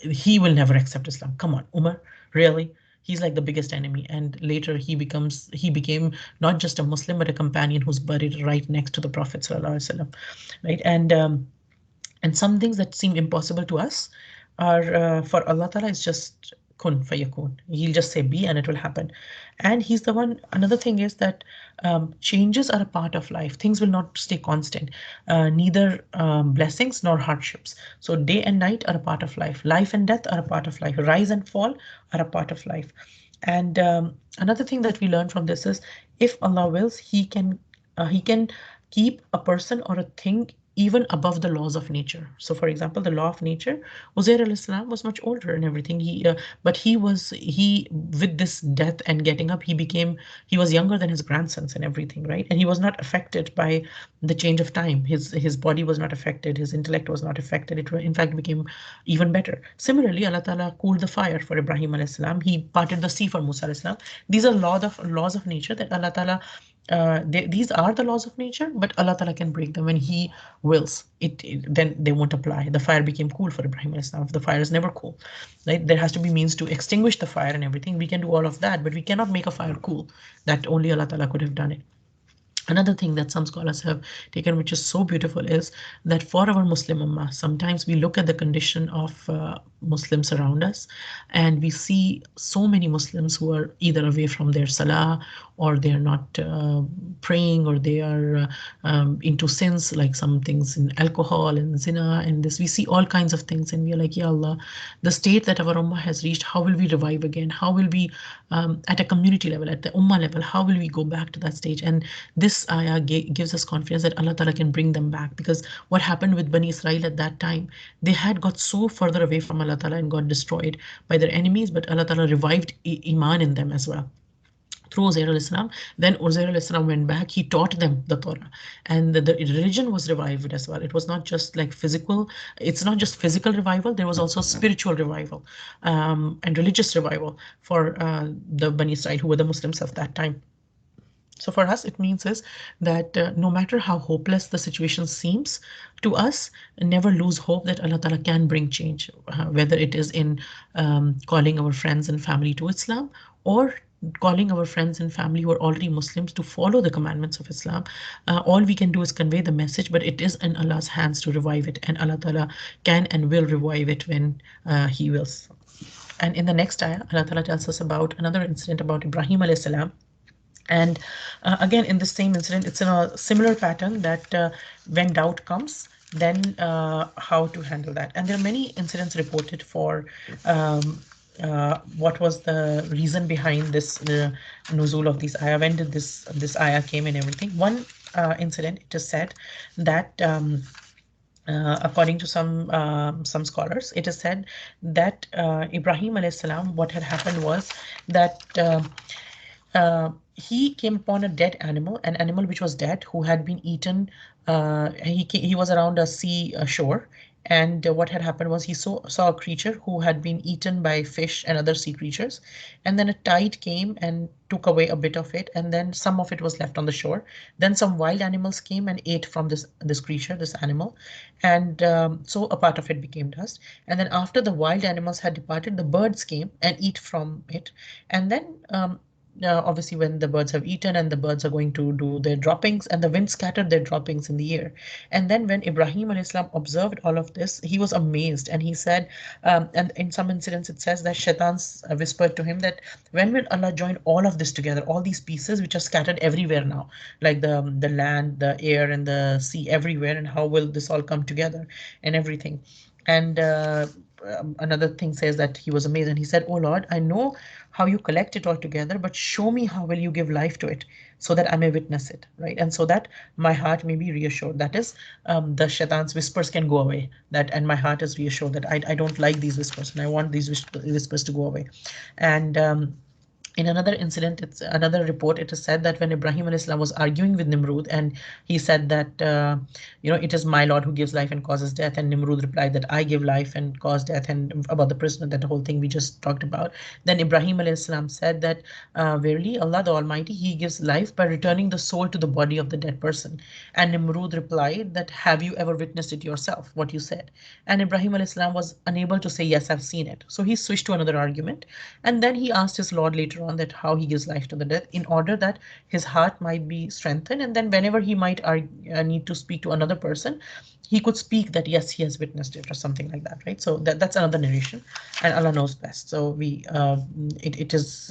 he will never accept Islam. Come on, Umar, really? He's like the biggest enemy. And later he became not just a Muslim, but a companion who's buried right next to the Prophet sallallahu alaihi wasallam, right? And some things that seem impossible to us are for Allah Ta'ala is just kun fayakun. He'll just say be and it will happen. And he's the one. Another thing is that changes are a part of life. Things will not stay constant. Neither blessings nor hardships. So day and night are a part of life. Life and death are a part of life. Rise and fall are a part of life. And another thing that we learn from this is, if Allah wills, He can keep a person or a thing even above the laws of nature. So for example, the law of nature, Uzair al-Islam was much older and everything. But he with this death and getting up, he was younger than his grandsons and everything, right? And he was not affected by the change of time. His body was not affected. His intellect was not affected. It in fact became even better. Similarly, Allah Ta'ala cooled the fire for Ibrahim al-Islam. He parted the sea for Musa al-Islam. These are laws of nature that Allah Ta'ala these are the laws of nature, but Allah Ta'ala can break them when He wills. Then they won't apply. The fire became cool for Ibrahim alayhi salam. The fire is never cool, right? There has to be means to extinguish the fire and everything. We can do all of that, but we cannot make a fire cool. That only Allah Ta'ala could have done it. Another thing that some scholars have taken, which is so beautiful, is that for our Muslim Ummah, sometimes we look at the condition of Muslims around us and we see so many Muslims who are either away from their salah, or they are not praying, or they are into sins, like some things in alcohol and zina and this. We see all kinds of things and we are like, Ya Allah, the state that our Ummah has reached, how will we revive again? How will we, at a community level, at the Ummah level, how will we go back to that stage? And this ayah gives us confidence that Allah Ta'ala can bring them back, because what happened with Bani Israel at that time, they had got so further away from Allah Ta'ala and got destroyed by their enemies, but Allah Ta'ala revived Iman in them as well through Uzair al-Islam. Then Uzair al-Islam went back, he taught them the Torah, and the religion was revived as well. It was not just like physical, it's not just physical revival, there was also spiritual revival and religious revival for the Bani Israel, who were the Muslims of that time. So for us, it means is that no matter how hopeless the situation seems to us, never lose hope that Allah Ta'ala can bring change, whether it is in calling our friends and family to Islam, or calling our friends and family who are already Muslims to follow the commandments of Islam. All we can do is convey the message, but it is in Allah's hands to revive it, and Allah Ta'ala can and will revive it when He wills. And in the next ayah, Allah Ta'ala tells us about another incident about Ibrahim alayhi salam. And again, in the same incident, it's in a similar pattern that when doubt comes, then how to handle that. And there are many incidents reported for what was the reason behind this nuzul of this ayah. When did this ayah came and everything? One incident, it is said that according to some scholars, it is said that Ibrahim alayhi salam, what had happened was that he came upon a dead animal, an animal which was dead, who had been eaten. He was around a sea shore, and what had happened was he saw a creature who had been eaten by fish and other sea creatures, and then a tide came and took away a bit of it, and then some of it was left on the shore. Then some wild animals came and ate from this creature, this animal, and so a part of it became dust. And then after the wild animals had departed, the birds came and eat from it, and then obviously when the birds have eaten and the birds are going to do their droppings, and the wind scattered their droppings in the air. And then when Ibrahim alayhi salam observed all of this, he was amazed, and he said, and in some incidents it says that shaitans whispered to him that when will Allah join all of this together, all these pieces which are scattered everywhere now, like the land, the air, and the sea everywhere, and how will this all come together and everything. And another thing says that he was amazed and he said, "Oh Lord, I know how you collect it all together, but show me how will you give life to it so that I may witness it," right? And so that my heart may be reassured. That is, the shaitan's whispers can go away. And my heart is reassured that I don't like these whispers and I want these whispers to go away. And in another incident, it's another report, it is said that when Ibrahim alayhi salam was arguing with Nimrud, and he said that, it is my Lord who gives life and causes death. And Nimrud replied that I give life and cause death, and about the prisoner, that whole thing we just talked about. Then Ibrahim alayhi salam said that, verily Allah the Almighty, He gives life by returning the soul to the body of the dead person. And Nimrud replied that, have you ever witnessed it yourself, what you said? And Ibrahim alayhi salam was unable to say, yes, I've seen it. So he switched to another argument. And then he asked his Lord later on that how he gives life to the dead, in order that his heart might be strengthened, and then whenever he might need to speak to another person, he could speak that yes, he has witnessed it, or something like that, right? So that's another narration, and Allah knows best. So it is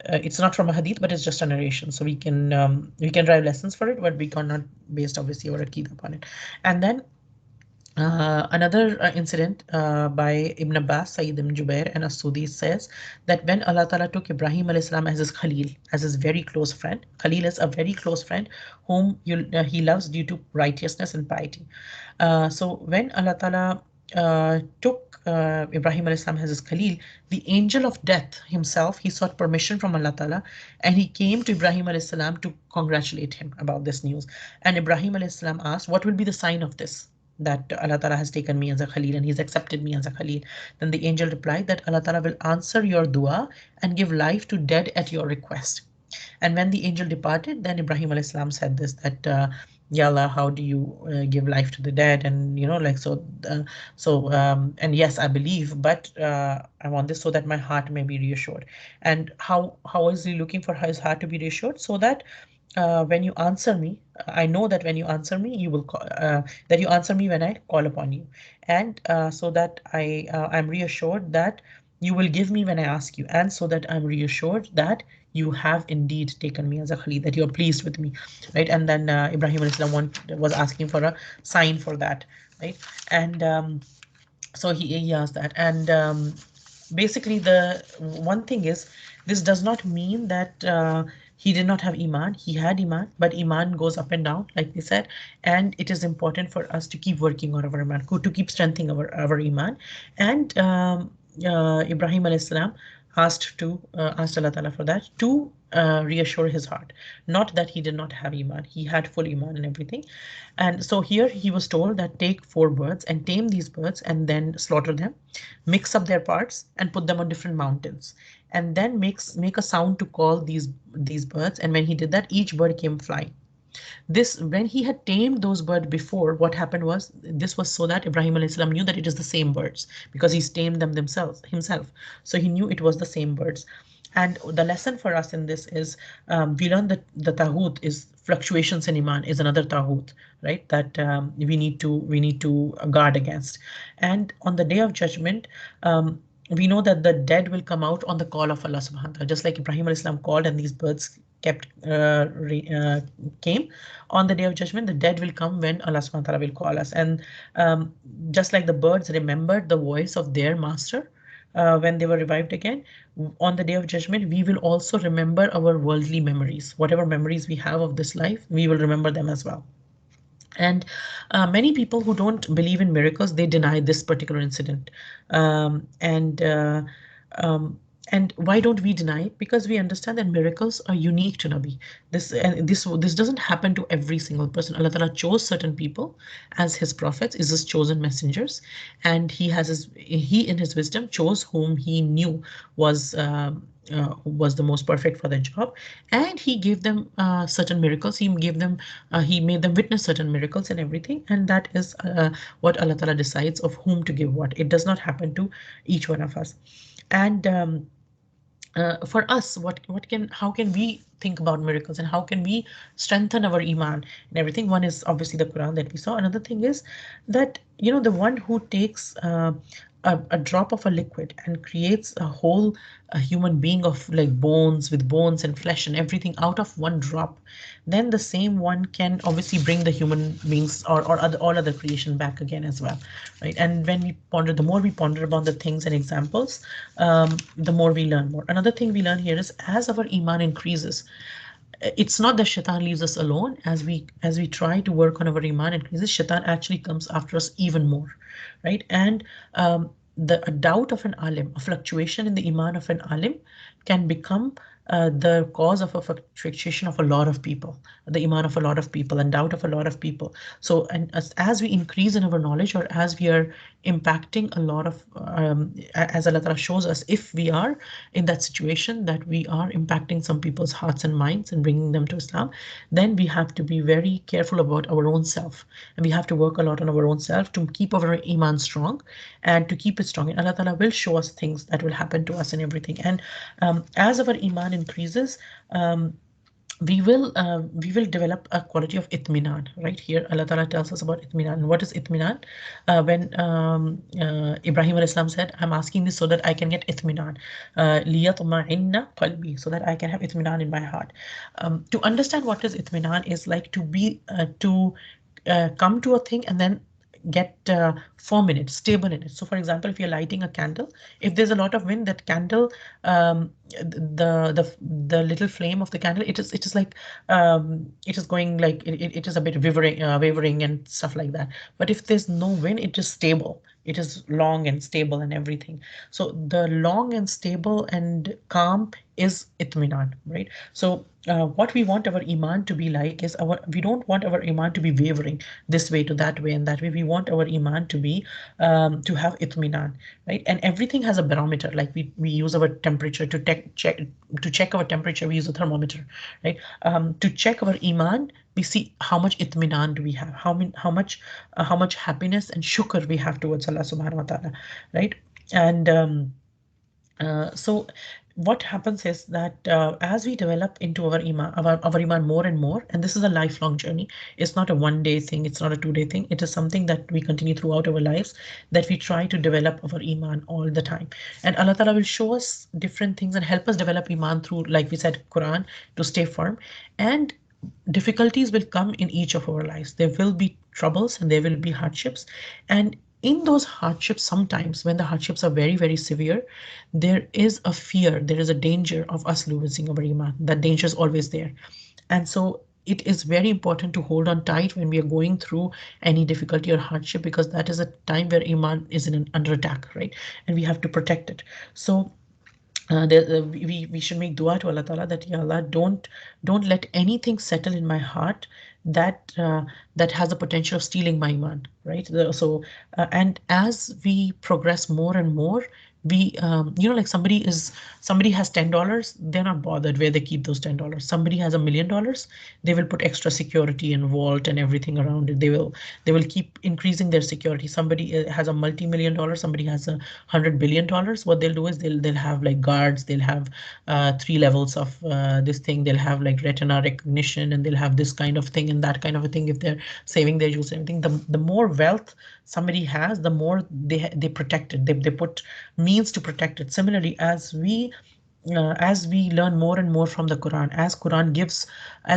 it's not from a hadith, but it's just a narration, so we can drive lessons for it, but we cannot based obviously our aqeedah upon it. And then another incident by Ibn Abbas, Sayyid ibn Jubair, and As-Sudi says that when Allah Ta'ala took Ibrahim alayhi salam as his Khalil, as his very close friend. Khalil is a very close friend whom he loves due to righteousness and piety. So when Allah Ta'ala took Ibrahim alayhi salam as his Khalil, the angel of death himself, he sought permission from Allah Ta'ala, and he came to Ibrahim alayhi salam to congratulate him about this news. And Ibrahim alayhi salam asked, what will be the sign of this, that Allah Ta'ala has taken me as a Khalil and He's accepted me as a Khalil? Then the angel replied that Allah Ta'ala will answer your dua and give life to dead at your request. And when the angel departed, then Ibrahim alayhi salam said this, that Ya Allah, how do you give life to the dead? And like so. And yes, I believe, but I want this so that my heart may be reassured. And how is he looking for his heart to be reassured? So that when you answer me, I know that when you answer me, you will that you answer me when I call upon you, and so that I'm reassured that you will give me when I ask you, and so that I'm reassured that you have indeed taken me as a Khalid, that you are pleased with me, right? And then Ibrahim alayhi salam was asking for a sign for that, right? And so he asked that, and basically the one thing is, this does not mean that he did not have iman. He had iman, but iman goes up and down, like they said, and it is important for us to keep working on our iman, to keep strengthening our iman. And Ibrahim alayhi salam asked Allah Ta'ala for that, to reassure his heart. Not that he did not have iman, he had full iman and everything. And so here he was told that take 4 birds and tame these birds and then slaughter them, mix up their parts and put them on different mountains, and then make a sound to call these birds. And when he did that, each bird came flying. This, when he had tamed those birds before, what happened was, this was so that Ibrahim alayhi salam knew that it is the same birds, because he's tamed them themselves himself. So he knew it was the same birds. And the lesson for us in this is, we learn that the tahut is fluctuations in iman is another tahut, right? That we need to guard against. And on the day of judgment, we know that the dead will come out on the call of Allah subhanahu wa ta'ala, just like Ibrahim alayhi salam called and these birds kept came. On the day of judgment, the dead will come when Allah subhanahu wa ta'ala will call us. And just like the birds remembered the voice of their master when they were revived again, on the day of judgment, we will also remember our worldly memories. Whatever memories we have of this life, we will remember them as well. And many people who don't believe in miracles, they deny this particular incident. Um, and uh, um, and why don't we deny it? Because we understand that miracles are unique to Nabi. This doesn't happen to every single person. Allah Ta'ala chose certain people as his prophets, is his chosen messengers, and he in his wisdom chose whom he knew was the most perfect for the job, and he gave them certain miracles. He made them witness certain miracles and everything, and that is what Allah Ta'ala decides of whom to give what. It does not happen to each one of us. And for us, how can we think about miracles, and how can we strengthen our iman and everything? One is obviously the Quran that we saw. Another thing is that the one who takes a drop of a liquid and creates a human being of like bones, with bones and flesh and everything out of one drop, then the same one can obviously bring the human beings, or all other creation back again as well, right? And when we ponder, the more we ponder about the things and examples, the more we learn more. Another thing we learn here is, as our iman increases, it's not that shaitan leaves us alone. As we try to work on our iman increases, shaitan actually comes after us even more, right? And the a doubt of an alim, a fluctuation in the iman of an alim, can become the cause of a fluctuation of a lot of people, the iman of a lot of people, and doubt of a lot of people. So, and as we increase in our knowledge, or as we are impacting a lot of, as Allah Ta'ala shows us, if we are in that situation that we are impacting some people's hearts and minds and bringing them to Islam, then we have to be very careful about our own self, and we have to work a lot on our own self to keep our iman strong, and to keep it strong. And Allah Ta'ala will show us things that will happen to us and everything. And as our iman increases, we will develop a quality of itminan. Right here, Allah Ta'ala tells us about itminan. What is itminan? When Ibrahim alayhi salam said, "I'm asking this so that I can get itminan, liyatma'inna qalbi," so that I can have itminan in my heart. To understand what is itminan is like to come to a thing and then get firm in it, stable in it. So, for example, if you're lighting a candle, if there's a lot of wind, that candle, the little flame of the candle, it is like it is going like it is a bit wavering and stuff like that. But if there's no wind, it is stable. It is long and stable and everything. So the long and stable and calm is itminan, right? So what we want our iman to be like is, we don't want our iman to be wavering this way to that way and that way. We want our iman to be be to have itminan, right? And everything has a barometer. Like we use our temperature to check our temperature. We use a thermometer, right? To check our iman, we see how much itminan do we have, how much happiness and shukr we have towards Allah subhanahu wa ta'ala, right? And so what happens is that as we develop into our iman more and more, and this is a lifelong journey. It's not a one day thing. It's not a 2 day thing. It is something that we continue throughout our lives, that we try to develop our iman all the time. And Allah Ta'ala will show us different things and help us develop iman through, like we said, Quran, to stay firm. And difficulties will come in each of our lives. There will be troubles and there will be hardships. And in those hardships, sometimes when the hardships are very, very severe, there is a fear, there is a danger of us losing our iman. That danger is always there. And so it is very important to hold on tight when we are going through any difficulty or hardship, because that is a time where iman is under attack, right? And we have to protect it. So we should make dua to Allah Ta'ala that, Ya Allah, don't let anything settle in my heart that that has the potential of stealing my iman, right? So and as we progress more and more, we like somebody has $10, they're not bothered where they keep those $10. Somebody has $1 million, they will put extra security and vault and everything around it. They will keep increasing their security. Somebody has a multi-million dollar, somebody has $100 billion. What they'll do is they'll have like guards, they'll have 3 levels of this thing, they'll have like retina recognition, and they'll have this kind of thing and that kind of a thing. If they're saving their use, everything, the more wealth somebody has, the more they protect it. They put means to protect it. Similarly, as we learn more and more from the Quran, as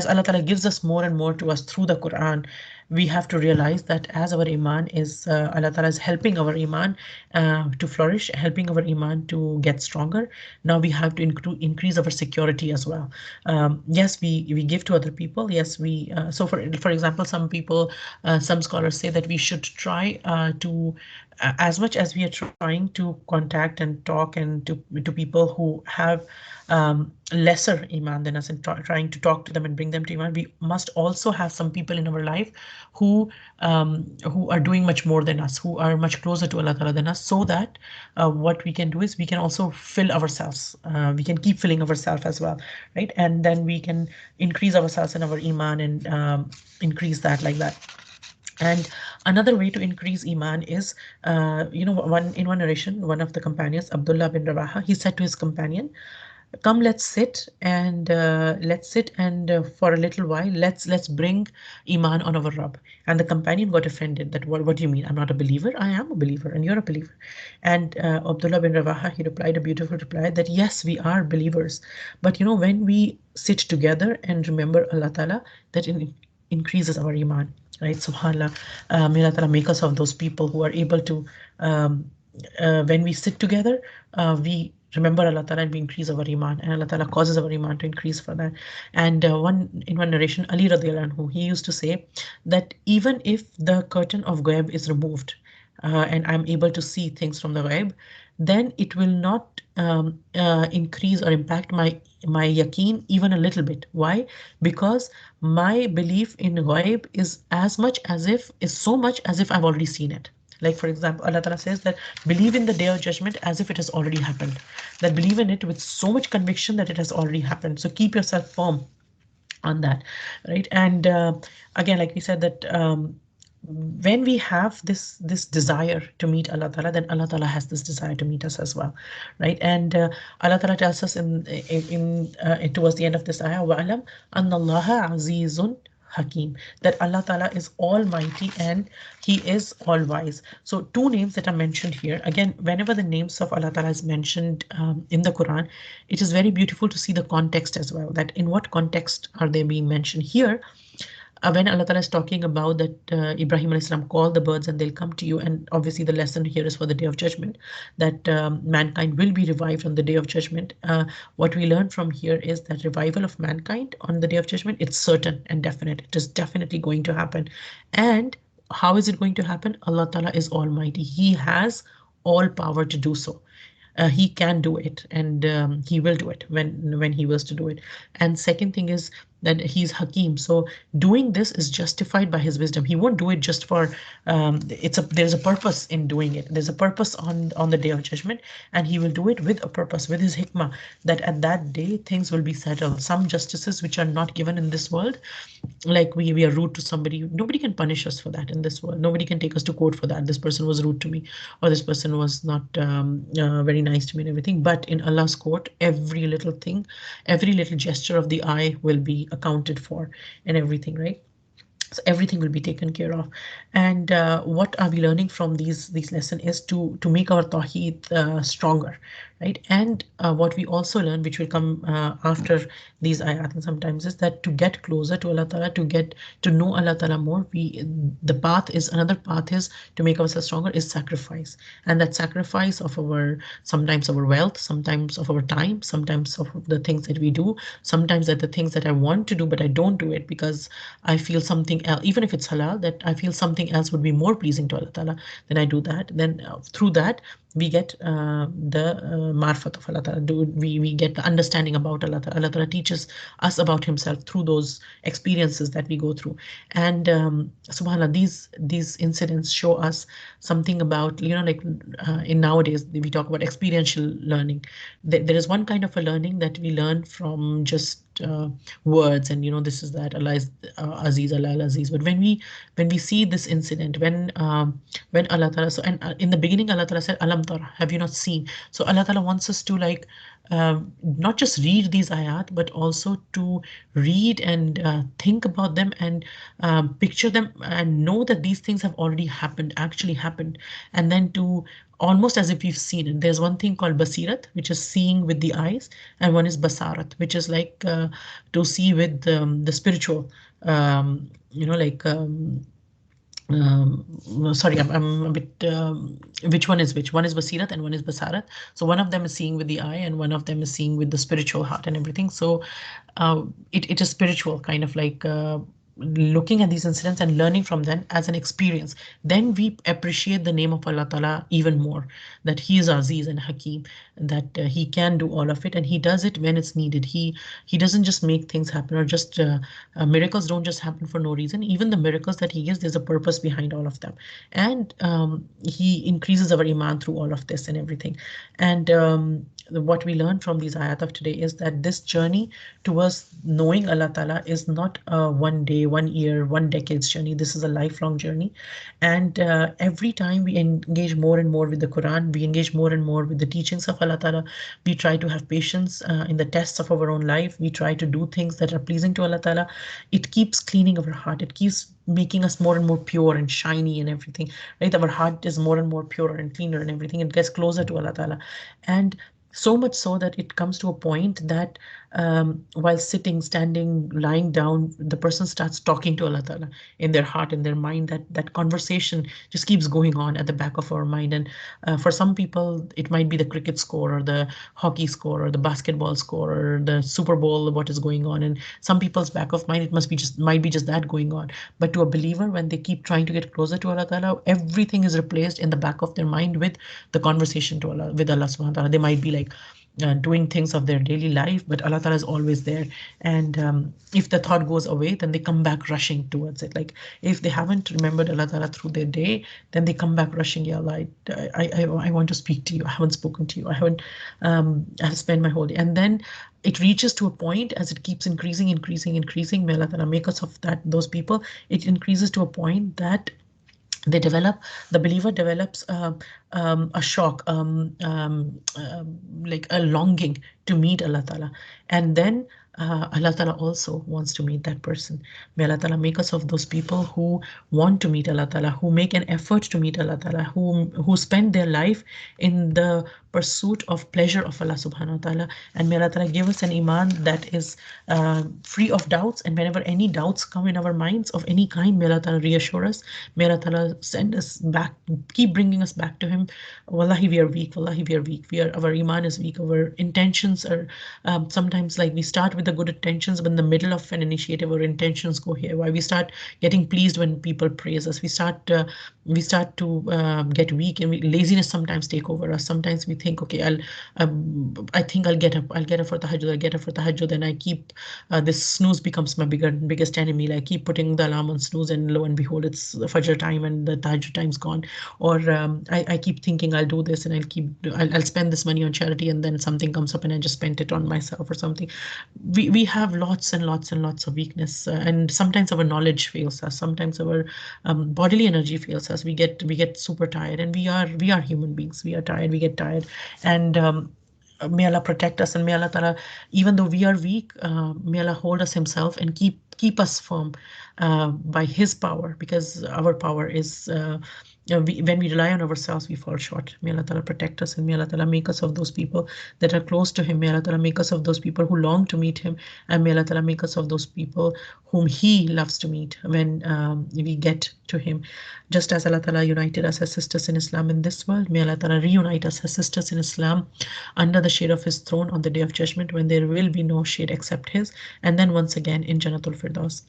Allah Ta'ala gives us more and more to us through the Quran, we have to realize that as our iman is, Allah Ta'ala is helping our iman to flourish, helping our iman to get stronger. Now we have to increase our security as well. Yes, we give to other people. Yes, so for example, some scholars say that we should try to as much as we are trying to contact and talk and to people who have lesser iman than us, and trying to talk to them and bring them to iman, we must also have some people in our life who are doing much more than us, who are much closer to Allah Ta'ala than us, so that what we can do is we can also fill ourselves. We can keep filling ourselves as well, right? And then we can increase ourselves in our iman and increase that like that. And another way to increase iman is, one narration, one of the companions, Abdullah bin Rawaha, he said to his companion, "Come, let's sit and for a little while, let's bring iman on our Rabb." And the companion got offended that, what do you mean? I'm not a believer. I am a believer, and you're a believer. And Abdullah bin Rawaha, he replied a beautiful reply that, yes, we are believers, but when we sit together and remember Allah Ta'ala, that increases our iman. Right, subhanallah. May Allah Ta'ala make us of those people who are able to, when we sit together, we remember Allah Ta'ala and we increase our iman, and Allah Ta'ala causes our iman to increase for that. And in one narration, Ali radiallahu anhu, he used to say that even if the curtain of ghaib is removed, and I'm able to see things from the ghaib, then it will not increase or impact my yaqeen even a little bit. Why? Because my belief in ghaib is so much as if I've already seen it. Like, for example, Allah Ta'ala says that believe in the day of judgment as if it has already happened. That believe in it with so much conviction that it has already happened. So keep yourself firm on that, right? And again, like we said, that when we have this desire to meet Allah Ta'ala, then Allah Ta'ala has this desire to meet us as well, right? And Allah Ta'ala tells us in towards the end of this ayah, وَعَلَمْ أَنَّ اللَّهَ عَزِيزٌ Hakim, that Allah Ta'ala is almighty and He is all wise. So 2 names that are mentioned here, again, whenever the names of Allah Ta'ala is mentioned in the Quran, it is very beautiful to see the context as well, that in what context are they being mentioned here. When Allah Ta'ala is talking about that Ibrahim alayhi salam, call the birds and they'll come to you, and obviously the lesson here is for the day of judgment, that mankind will be revived on the day of judgment. What we learn from here is that revival of mankind on the day of judgment, it's certain and definite. It is definitely going to happen. And how is it going to happen? Allah Ta'ala is almighty. He has all power to do so. He can do it, and he will do it when he was to do it. And second thing is, that he's Hakim. So doing this is justified by his wisdom. He won't do it just for there's a purpose in doing it. There's a purpose on the day of judgment, and he will do it with a purpose, with his hikmah, that at that day things will be settled. Some justices which are not given in this world, like we are rude to somebody, nobody can punish us for that in this world. Nobody can take us to court for that. This person was rude to me, or this person was not very nice to me and everything. But in Allah's court, every little thing, every little gesture of the eye will be accounted for, and everything, right? So everything will be taken care of. And what are we learning from these lessons is to make our tawheed stronger, right? And what we also learn, which will come after these ayat and sometimes, is that to get closer to Allah Ta'ala, to get to know Allah Ta'ala more, the path is, another path is to make ourselves stronger, is sacrifice. And that sacrifice of our, sometimes our wealth, sometimes of our time, sometimes of the things that we do, sometimes that the things that I want to do but I don't do it because I feel something else, even if it's halal, that I feel something else would be more pleasing to Allah Ta'ala, then I do that. Then through that we get the marfat of Allah Ta'ala. We get the understanding about Allah Ta'ala. Allah Ta'ala teaches us about himself through those experiences that we go through. And subhanAllah, these incidents show us something about, like in nowadays we talk about experiential learning. There is one kind of a learning that we learn from just words, and this is that Allah is Aziz, Allah al Aziz. But when we see this incident, when Allah Ta'ala, so, and in the beginning Allah Ta'ala said, Alam tara, have you not seen? So Allah Ta'ala wants us to not just read these ayat, but also to read and think about them, and picture them, and know that these things have already happened, actually happened, and then to almost as if we've seen it. There's one thing called basirat, which is seeing with the eyes, and one is basarat, which is like to see with the spiritual, like sorry, I'm a bit which one is which? One is basirat and one is basarat. So one of them is seeing with the eye, and one of them is seeing with the spiritual heart and everything. So it is spiritual, kind of like looking at these incidents and learning from them as an experience. Then we appreciate the name of Allah Ta'ala even more, that he is Aziz and Hakim, that he can do all of it, and he does it when it's needed. He doesn't just make things happen, or just miracles don't just happen for no reason. Even the miracles that he gives, there's a purpose behind all of them. And he increases our iman through all of this and everything. And what we learn from these ayat of today is that this journey towards knowing Allah Ta'ala is not a one day, 1 year, 1 decade's journey. This is a lifelong journey. And every time we engage more and more with the Quran, we engage more and more with the teachings of Allah Ta'ala, we try to have patience in the tests of our own life. We try to do things that are pleasing to Allah Ta'ala. It keeps cleaning our heart. It keeps making us more and more pure and shiny and everything, right? Our heart is more and more pure and cleaner and everything. It gets closer to Allah Ta'ala. And so much so that it comes to a point that while sitting, standing, lying down, the person starts talking to Allah Ta'ala in their heart, in their mind. That conversation just keeps going on at the back of our mind. And for some people, it might be the cricket score, or the hockey score, or the basketball score, or the Super Bowl, what is going on. And some people's back of mind, it might be just that going on. But to a believer, when they keep trying to get closer to Allah Ta'ala, everything is replaced in the back of their mind with the conversation to Allah, with Allah Subhanahu wa Ta'ala. They might be like doing things of their daily life, but Allah Ta'ala is always there. And if the thought goes away, then they come back rushing towards it. Like if they haven't remembered Allah Ta'ala through their day, then they come back rushing. Ya Allah, I want to speak to you. I haven't spoken to you. I've spent my whole day. And then it reaches to a point, as it keeps increasing. May Allah Ta'ala make us of those people. It increases to a point that the believer develops a shock, like a longing to meet Allah Ta'ala. And then Allah Ta'ala also wants to meet that person. May Allah Ta'ala make us of those people who want to meet Allah Ta'ala, who make an effort to meet Allah Ta'ala, who spend their life in the pursuit of pleasure of Allah Subhanahu wa Ta'ala. And may Allah Ta'ala give us an iman that is free of doubts. And whenever any doubts come in our minds of any kind, may Allah Ta'ala reassure us. May Allah Ta'ala send us back, keep bringing us back to Him. Wallahi, we are weak. Wallahi, we are weak. Our iman is weak. Our intentions are sometimes like we start with the the good intentions, but in the middle of an initiative, our intentions go here. Why we start getting pleased when people praise us. We start to get weak, and laziness sometimes take over us. Sometimes we think, okay, I think I'll get up. I'll get up for tahajjud. I'll get up for tahajjud, and I keep this snooze becomes my biggest enemy. Like, keep putting the alarm on snooze, and lo and behold, it's the fajr time and the tahajjud time's gone. Or I keep thinking I'll do this and I'll spend this money on charity, and then something comes up and I just spent it on myself or something. We have lots and lots and lots of weakness, and sometimes our knowledge fails us. Sometimes our bodily energy fails us. We get super tired, and we are human beings. We are tired. We get tired, and may Allah protect us, and may Allah Ta'ala, even though we are weak, may Allah hold us Himself and keep us firm by His power, because our power is. When we rely on ourselves, we fall short. May Allah Ta'ala protect us, and may Allah Ta'ala make us of those people that are close to Him. May Allah Ta'ala make us of those people who long to meet Him, and may Allah Ta'ala make us of those people whom He loves to meet when we get to Him. Just as Allah Ta'ala united us as sisters in Islam in this world, may Allah Ta'ala reunite us as sisters in Islam under the shade of His throne on the Day of Judgment, when there will be no shade except His, and then once again in Jannatul Firdaus.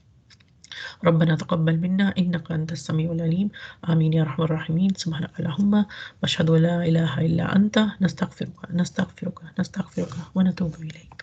ربنا تقبل منا إنك أنت السميع العليم آمين يا أرحم الراحمين سبحانك اللهم وأشهد أن لا إله إلا أنت نستغفرك ونتوب إليك.